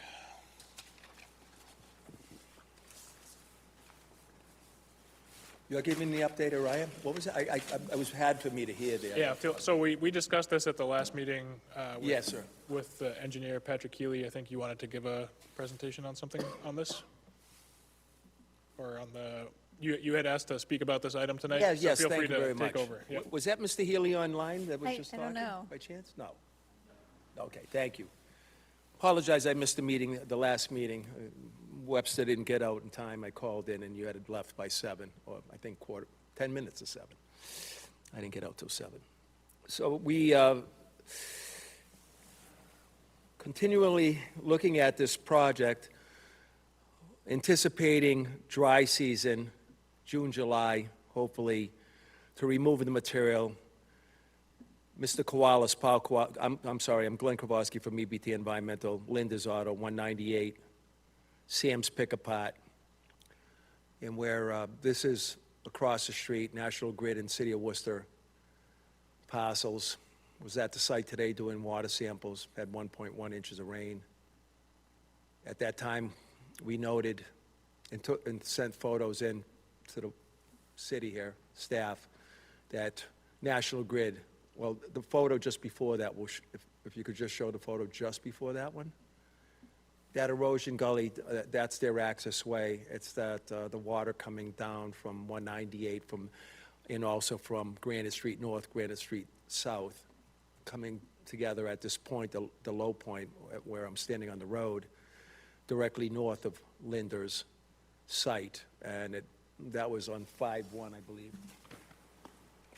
You're giving the update, Orion? What was it? I was hard for me to hear there. Yeah, so we discussed this at the last meeting. Yes, sir. With the engineer, Patrick Keeley. I think you wanted to give a presentation on something on this? Or on the, you had asked to speak about this item tonight? Yeah, so yes, feel free thank you to very much. take over. Yep. Was that Mr. Healy online that was I just don't talking? know. By chance? No. Okay, thank you. Apologize, I missed the last meeting. Webster didn't get out in time. I called in and you had left by 7, or I think 10 minutes to 7. I didn't get out till 7. So we continually looking at this project, anticipating dry season, June, July, hopefully, to remove the material. Mr. Kowalas, I'm sorry, I'm Glenn Kowalski from EBT Environmental, Linda's Auto, 198, Sam's Pick Apart, and where this is across the street, National Grid and City of Worcester parcels. Was at the site today doing water samples, had 1.1 inches of rain. At that time, we noted and sent photos in to the city here, staff, that National Grid, well, the photo just before that, if you could just show the photo just before that one. That erosion gully, that's their access way. It's that the water coming down from 198 and also from Granite Street North, Granite Street South, coming together at this point, the low point where I'm standing on the road, directly north of Linder's site. And that was on 5/1, I believe.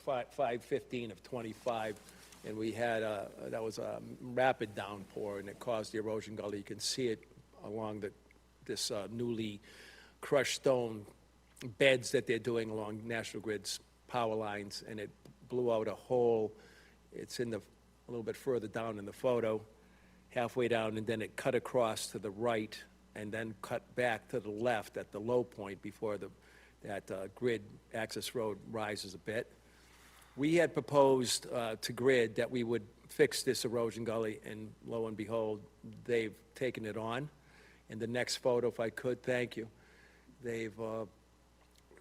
5/15 of 25, and we had that was a rapid downpour, and it caused the erosion gully. You can see it along this newly crushed stone beds that they're doing along National Grid's power lines, and it blew out a hole. It's a little bit further down in the photo, halfway down, and then it cut across to the right, and then cut back to the left at the low point before that grid access road rises a bit. We had proposed to Grid that we would fix this erosion gully, and lo and behold, they've taken it on. And the next photo, if I could, thank you. They've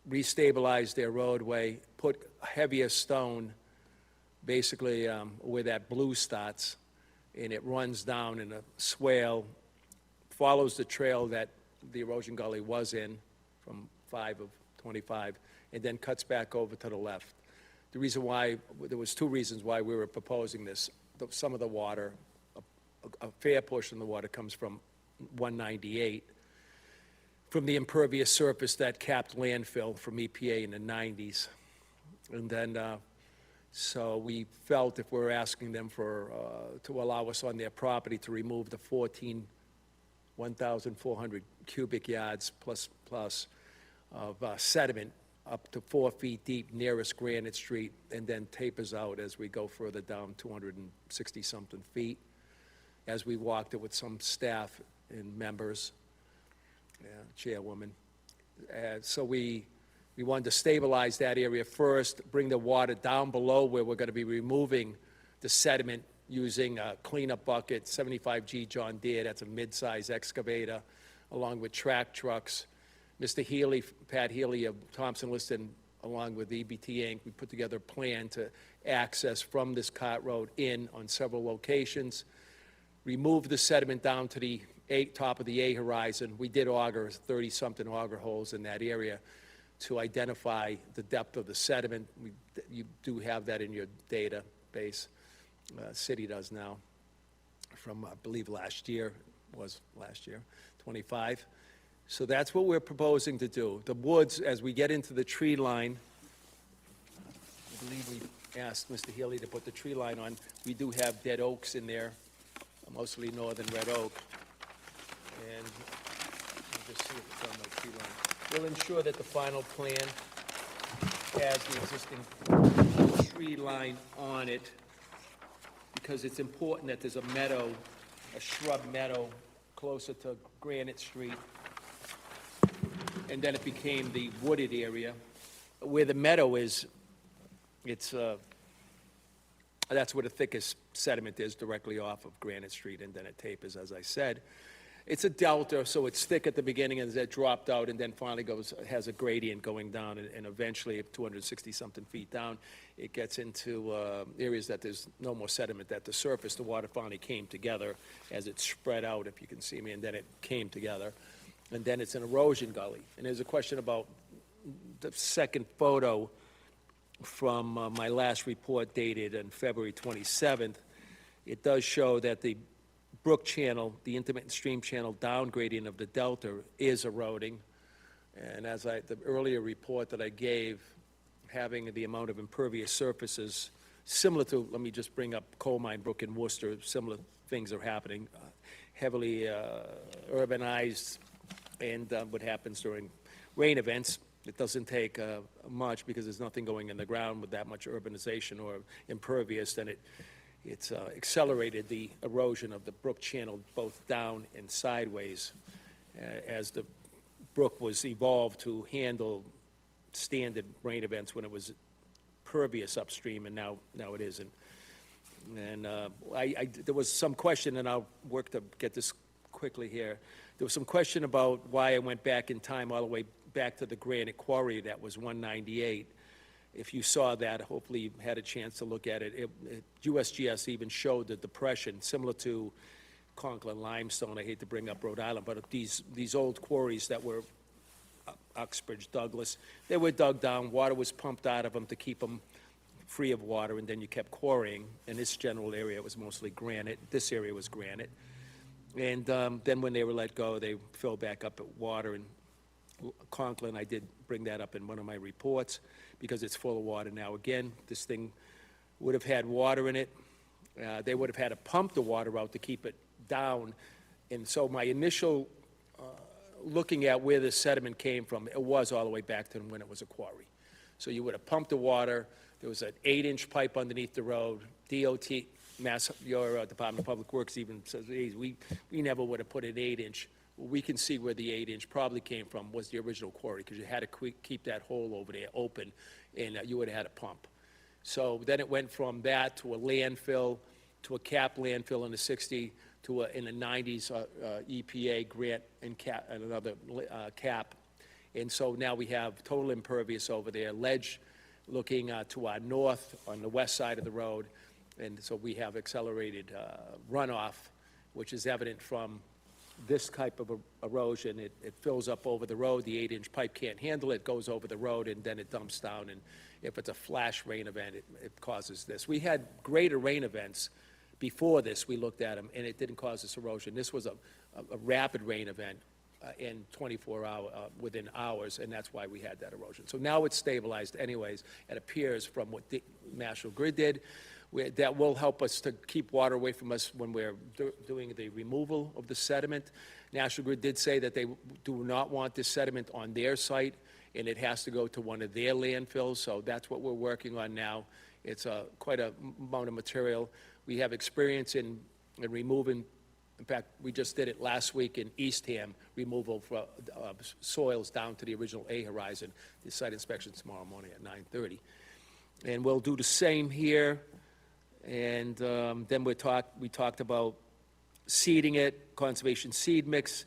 restabilized their roadway, put heavier stone, basically where that blue starts, and it runs down in a swale, follows the trail that the erosion gully was in from 5 of 25, and then cuts back over to the left. The reason why, there was 2 reasons why we were proposing this. Some of the water, a fair portion of the water comes from 198, from the impervious surface that capped landfill from EPA in the 90s. And then, so we felt if we're asking them to allow us on their property to remove the 1,400 cubic yards plus of sediment up to 4 feet deep nearest Granite Street, and then tapers out as we go further down 260-something feet. As we walked it with some staff and members, chairwoman. So we wanted to stabilize that area first, bring the water down below where we're going to be removing the sediment using a cleanup bucket, 75G John Deere, that's a mid-size excavator, along with track trucks, Mr. Healy, Pat Healy of Thompson Liston, along with EBT Inc., we put together a plan to access from this cart road in on several locations, remove the sediment down to the top of the A horizon. We did auger 30-something auger holes in that area to identify the depth of the sediment. You do have that in your database. City does now, from, I believe, last year, 25. So that's what we're proposing to do. The woods, as we get into the tree line, I believe we asked Mr. Healy to put the tree line on. We do have dead oaks in there, mostly northern red oak. And I'll just see if it's on the tree line. We'll ensure that the final plan has the existing tree line on it, because it's important that there's a meadow, a shrub meadow, closer to Granite Street. And then it became the wooded area. Where the meadow is, it's, that's where the thickest sediment is, directly off of Granite Street, and then it tapers, as I said. It's a delta, so it's thick at the beginning, and it dropped out, and then finally has a gradient going down, and eventually, 260-something feet down, it gets into areas that there's no more sediment at the surface. The water finally came together as it spread out, if you can see me, and then it came together. And then it's an erosion gully. And there's a question about the second photo from my last report dated on February 27th. It does show that the brook channel, the intermittent stream channel down gradient of the delta is eroding. And as the earlier report that I gave, having the amount of impervious surfaces similar to, let me just bring up Coal Mine Brook in Worcester, similar things are happening, heavily urbanized, and what happens during rain events. It doesn't take much, because there's nothing going in the ground with that much urbanization or impervious, then it's accelerated the erosion of the brook channel both down and sideways as the brook was evolved to handle standard rain events when it was pervious upstream, and now it isn't. And there was some question, and I'll work to get this quickly here. There was some question about why I went back in time all the way back to the granite quarry that was 198. If you saw that, hopefully you had a chance to look at it. USGS even showed the depression similar to Conklin limestone. I hate to bring up Rhode Island, but these old quarries that were Uxbridge, Douglas, they were dug down, water was pumped out of them to keep them free of water, and then you kept quarrying. In this general area, it was mostly granite. This area was granite. And then when they were let go, they filled back up at water. And Conklin, I did bring that up in one of my reports, because it's full of water now. Again, this thing would have had water in it. They would have had to pump the water out to keep it down. And so my initial looking at where the sediment came from, it was all the way back to when it was a quarry. So you would have pumped the water. There was an 8-inch pipe underneath the road. DOT, your Department of Public Works even says, hey, we never would have put an 8-inch. Well, we can see where the 8-inch probably came from was the original quarry, because you had to keep that hole over there open, and you would have had a pump. So then it went from that to a landfill, to a cap landfill in the 60s, to in the 90s EPA grant and another cap. And so now we have total impervious over there, ledge looking to our north on the west side of the road. And so we have accelerated runoff, which is evident from this type of erosion. It fills up over the road. The 8-inch pipe can't handle it, goes over the road, and then it dumps down. And if it's a flash rain event, it causes this. We had greater rain events before this. We looked at them, and it didn't cause this erosion. This was a rapid rain event in 24 hours, within hours, and that's why we had that erosion. So now it's stabilized anyways. It appears from what the National Grid did, that will help us to keep water away from us when we're doing the removal of the sediment. National Grid did say that they do not want this sediment on their site, and it has to go to one of their landfills, so that's what we're working on now. It's quite a amount of material. We have experience in removing, in fact, we just did it last week in Eastham, removal for soils down to the original A horizon. The site inspection tomorrow morning at 9:30. And we'll do the same here. And then we talked about seeding it, conservation seed mix,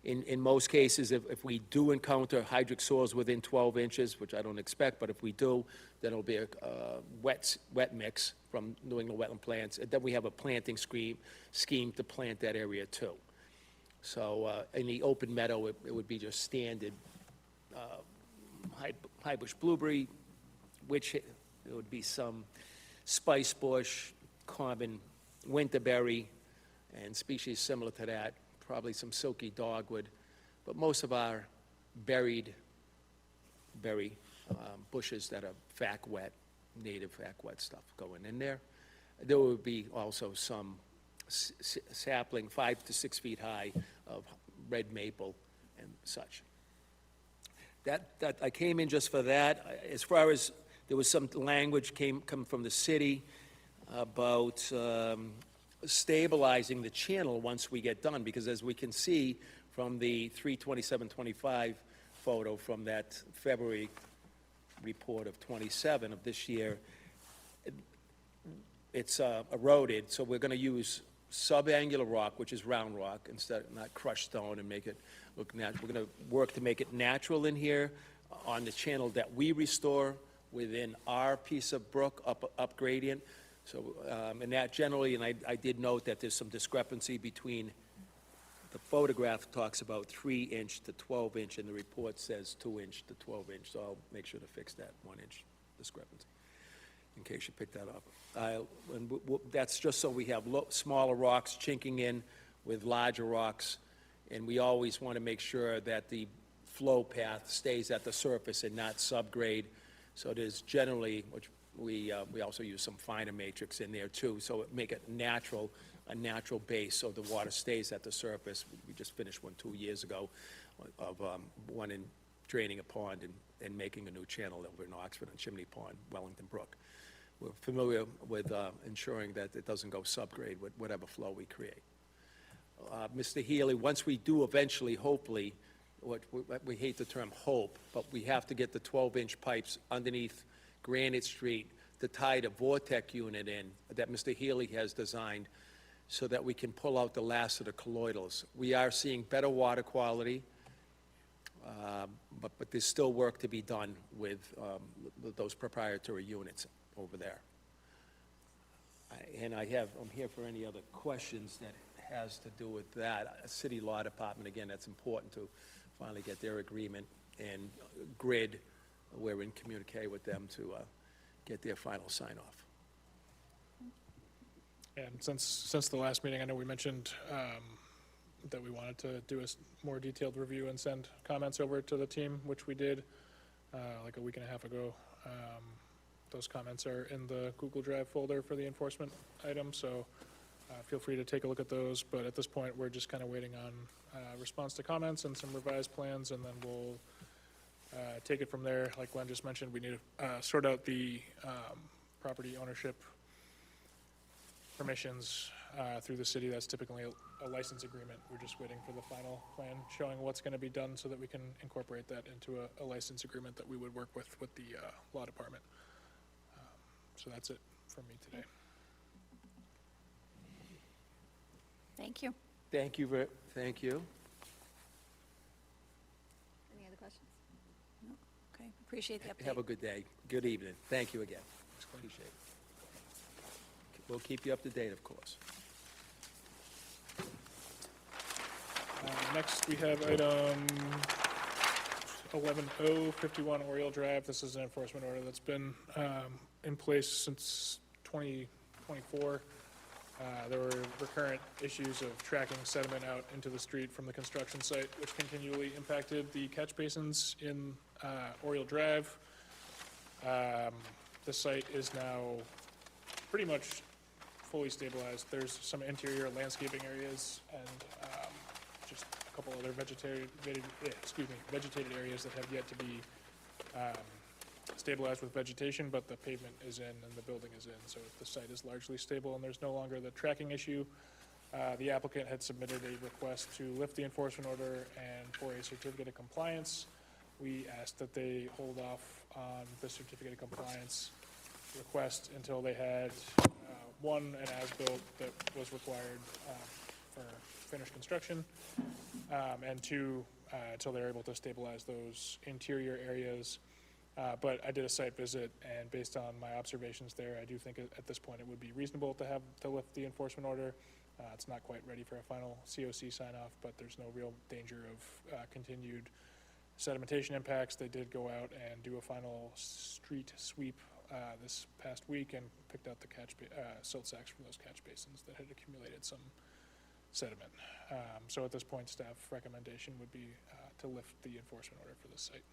In most cases, if we do encounter hydric soils within 12 inches, which I don't expect, but if we do, then it'll be a wet mix from New England Wetland Plants. And then we have a planting scheme to plant that area too. So in the open meadow, it would be just standard high bush blueberry, which it would be some spice bush, common winterberry, and species similar to that, probably some silky dogwood, but most of our berry bushes that are fac wet, native fac wet stuff going in there. There would be also some sapling 5 to 6 feet high of red maple and such. That I came in just for that. As far as there was some language come from the city about stabilizing the channel once we get done, because as we can see from the 3/27/25 photo from that February report of 27 of this year, it's eroded, so we're going to use subangular rock, which is round rock, instead of not crushed stone, and make it look natural. We're going to work to make it natural in here on the channel that we restore within our piece of brook up gradient. So, and that generally, and I did note that there's some discrepancy between the photograph talks about 3-inch to 12-inch, and the report says 2-inch to 12-inch, so I'll make sure to fix that 1-inch discrepancy, in case you picked that up. And that's just so we have smaller rocks chinking in with larger rocks, and we always want to make sure that the flow path stays at the surface and not subgrade. So there's generally, which we also use some finer matrix in there too, so it make it a natural base so the water stays at the surface. We just finished one 2 years ago of one in draining a pond and making a new channel over in Oxford and Chimney Pond, Wellington Brook. We're familiar with ensuring that it doesn't go subgrade with whatever flow we create. Mr. Healy, once we do eventually, hopefully, we hate the term hope, but we have to get the 12-inch pipes underneath Granite Street to tie the Vortec unit in that Mr. Healy has designed so that we can pull out the last of the colloidals. We are seeing better water quality, but there's still work to be done with those proprietary units over there. And I'm here for any other questions that has to do with that. City Law Department, again, that's important to finally get their agreement, and Grid, we're in communique with them to get their final sign-off. And since the last meeting, I know we mentioned that we wanted to do a more detailed review and send comments over to the team, which we did like a week and a half ago. Those comments are in the Google Drive folder for the enforcement item, so feel free to take a look at those. But at this point, we're just kind of waiting on response to comments and some revised plans, and then we'll take it from there. Like Glenn just mentioned, we need to sort out the property ownership permissions through the city. That's typically a license agreement. We're just waiting for the final plan showing what's going to be done so that we can incorporate that into a license agreement that we would work with the law department. So that's it from me today. Thank you. Thank you. Thank you. Any other questions? No? Okay, appreciate the update. Have a good day. Good evening. Thank you again. Appreciate it. We'll keep you up to date, of course. Next, we have item 11051 Oriole Drive. This is an enforcement order that's been in place since 2024. There were recurrent issues of tracking sediment out into the street from the construction site, which continually impacted the catch basins in Oriole Drive. The site is now pretty much fully stabilized. There's some interior landscaping areas and just a couple other vegetated areas that have yet to be stabilized with vegetation, but the pavement is in and the building is in, so the site is largely stable and there's no longer the tracking issue. The applicant had submitted a request to lift the enforcement order and for a certificate of compliance. We asked that they hold off on the certificate of compliance request until they had an as-built that was required for finished construction. and two, until they're able to stabilize those interior areas. But I did a site visit, and based on my observations there, I do think at this point it would be reasonable to lift the enforcement order. It's not quite ready for a final COC sign-off, but there's no real danger of continued sedimentation impacts. They did go out and do a final street sweep this past week and picked out the silt sacks from those catch basins that had accumulated some sediment. So at this point, staff recommendation would be to lift the enforcement order for this site.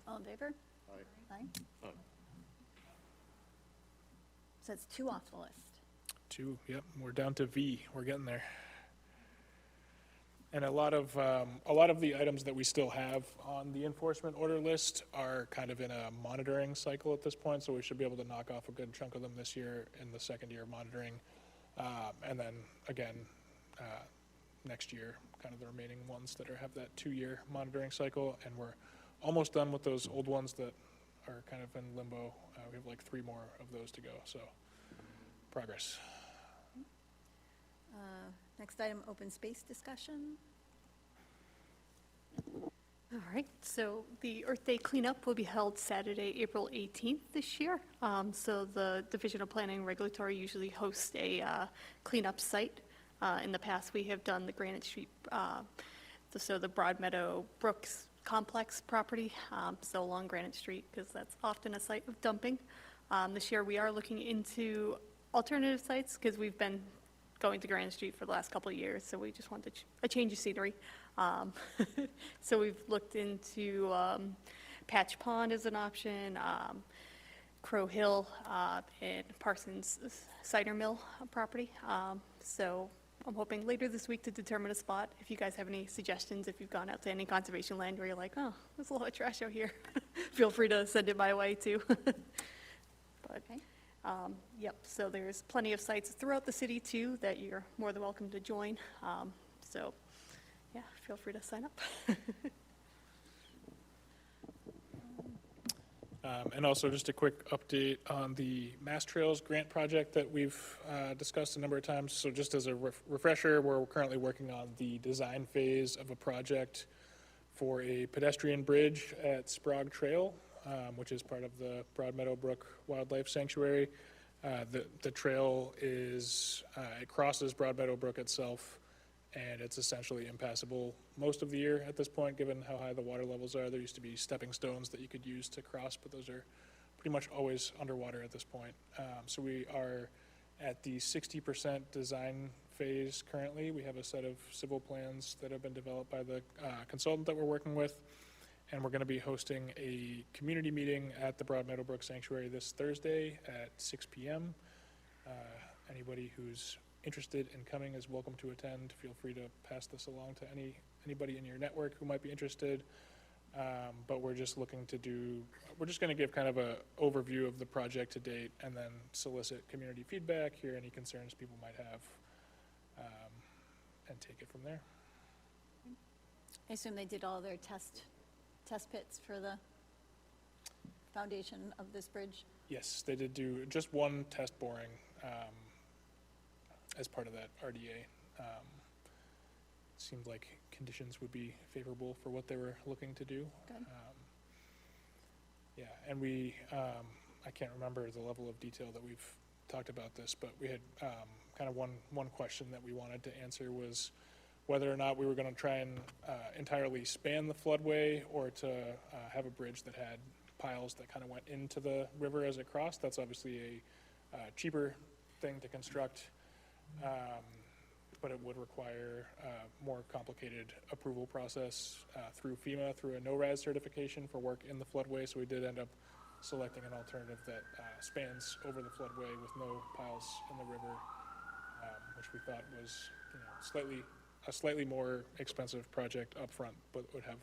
All in favor? Aye. Aye. So that's 2 off the list. 2, yep, we're down to V, we're getting there. And a lot of the items that we still have on the enforcement order list are kind of in a monitoring cycle at this point, so we should be able to knock off a good chunk of them this year in the second year of monitoring. And then again, next year, kind of the remaining ones that have that 2-year monitoring cycle, and we're almost done with those old ones that are kind of in limbo. We have like 3 more of those to go, so progress. Next item, open space discussion. All right, so the Earth Day cleanup will be held Saturday, April 18th this year. So the Division of Planning and Regulatory usually hosts a cleanup site. In the past, we have done the Granite Street, so the Broadmeadow Brooks Complex property, so along Granite Street, because that's often a site of dumping. This year, we are looking into alternative sites, because we've been going to Granite Street for the last couple of years, so we just wanted a change of scenery. So we've looked into Patch Pond as an option, Crow Hill, and Parsons Cider Mill property. So I'm hoping later this week to determine a spot. If you guys have any suggestions, if you've gone out to any conservation land where you're like, oh, there's a lot of trash out here, feel free to send it my way too. But, yep, so there's plenty of sites throughout the city too that you're more than welcome to join. So, yeah, feel free to sign up. And also just a quick update on the Mass Trails grant project that we've discussed a number of times. So just as a refresher, we're currently working on the design phase of a project for a pedestrian bridge at Sprague Trail, which is part of the Broadmeadow Brook Wildlife Sanctuary. The trail is, it crosses Broadmeadow Brook itself, and it's essentially impassable most of the year at this point, given how high the water levels are. There used to be stepping stones that you could use to cross, but those are pretty much always underwater at this point. So we are at the 60% design phase currently. We have a set of civil plans that have been developed by the consultant that we're working with, and we're going to be hosting a community meeting at the Broadmeadow Brook Sanctuary this Thursday at 6 p.m. Anybody who's interested in coming is welcome to attend. Feel free to pass this along to anybody in your network who might be interested. But we're just looking to we're just going to give kind of an overview of the project to date and then solicit community feedback, hear any concerns people might have, and take it from there. I assume they did all their test pits for the foundation of this bridge? Yes, they did do just one test boring as part of that RDA. Seemed like conditions would be favorable for what they were looking to do. Good. Yeah, and we, I can't remember the level of detail that we've talked about this, but we had kind of one question that we wanted to answer was whether or not we were going to try and entirely span the floodway or to have a bridge that had piles that kind of went into the river as it crossed. That's obviously a cheaper thing to construct, but it would require a more complicated approval process through FEMA, through a NORAD certification for work in the floodway. So we did end up selecting an alternative that spans over the floodway with no piles in the river, which we thought was a slightly more expensive project up front, but would have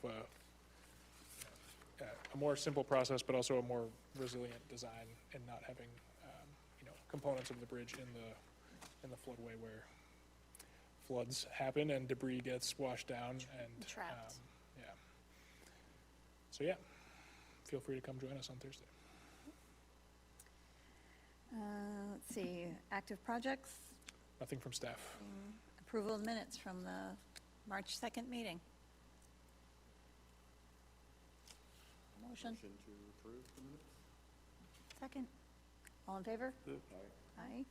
a more simple process, but also a more resilient design, and not having components of the bridge in the floodway where floods happen and debris gets washed down and trapped. Yeah. So yeah, feel free to come join us on Thursday. Let's see, active projects, Nothing from staff. Approval of minutes from the March 2nd meeting. Motion? To approve the minutes? Second. All in favor? Aye.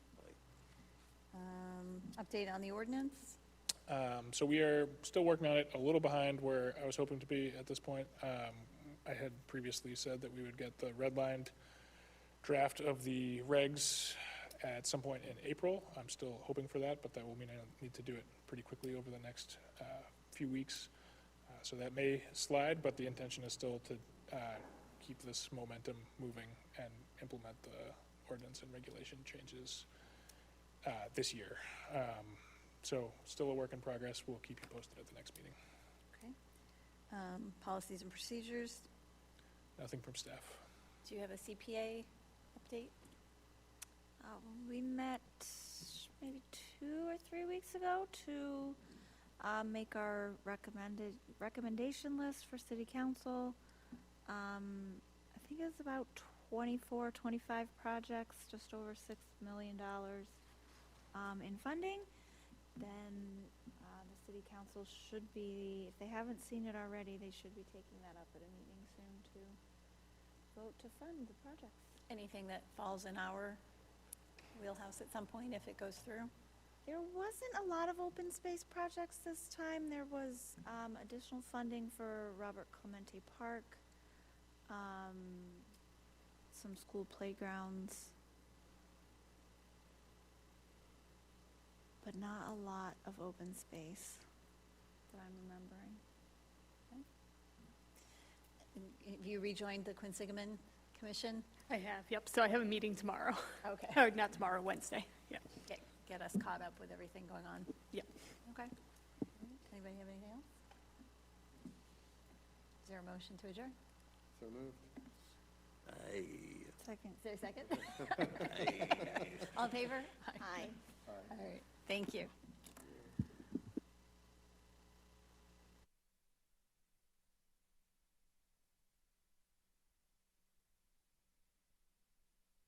Update on the ordinance? So we are still working on it, a little behind where I was hoping to be at this point. I had previously said that we would get the redlined draft of the regs at some point in April. I'm still hoping for that, but that will mean I need to do it pretty quickly over the next few weeks. So that may slide, but the intention is still to keep this momentum moving and implement the ordinance and regulation changes this year. So still a work in progress. We'll keep you posted at the next meeting. Okay. Policies and procedures. Nothing from staff. Do you have a CPA update? We met maybe 2 or 3 weeks ago to make our recommendation list for city council. I think it's about 24, 25 projects, just over $6 million in funding. Then the city council should be, if they haven't seen it already, they should be taking that up at a meeting soon to vote to fund the projects. Anything that falls in our wheelhouse at some point if it goes through? There wasn't a lot of open space projects this time. There was additional funding for Robert Clemente Park, some school playgrounds, but not a lot of open space that I'm remembering. Have you rejoined the Quinsigamon Commission? I have, yep. So I have a meeting tomorrow. Okay. Or not tomorrow, Wednesday. Yeah. Get us caught up with everything going on. Yep. Okay. Anybody have anything else? Is there a motion to adjourn? So moved. Second. Is there a second? All in favor? Aye. All right. Thank you.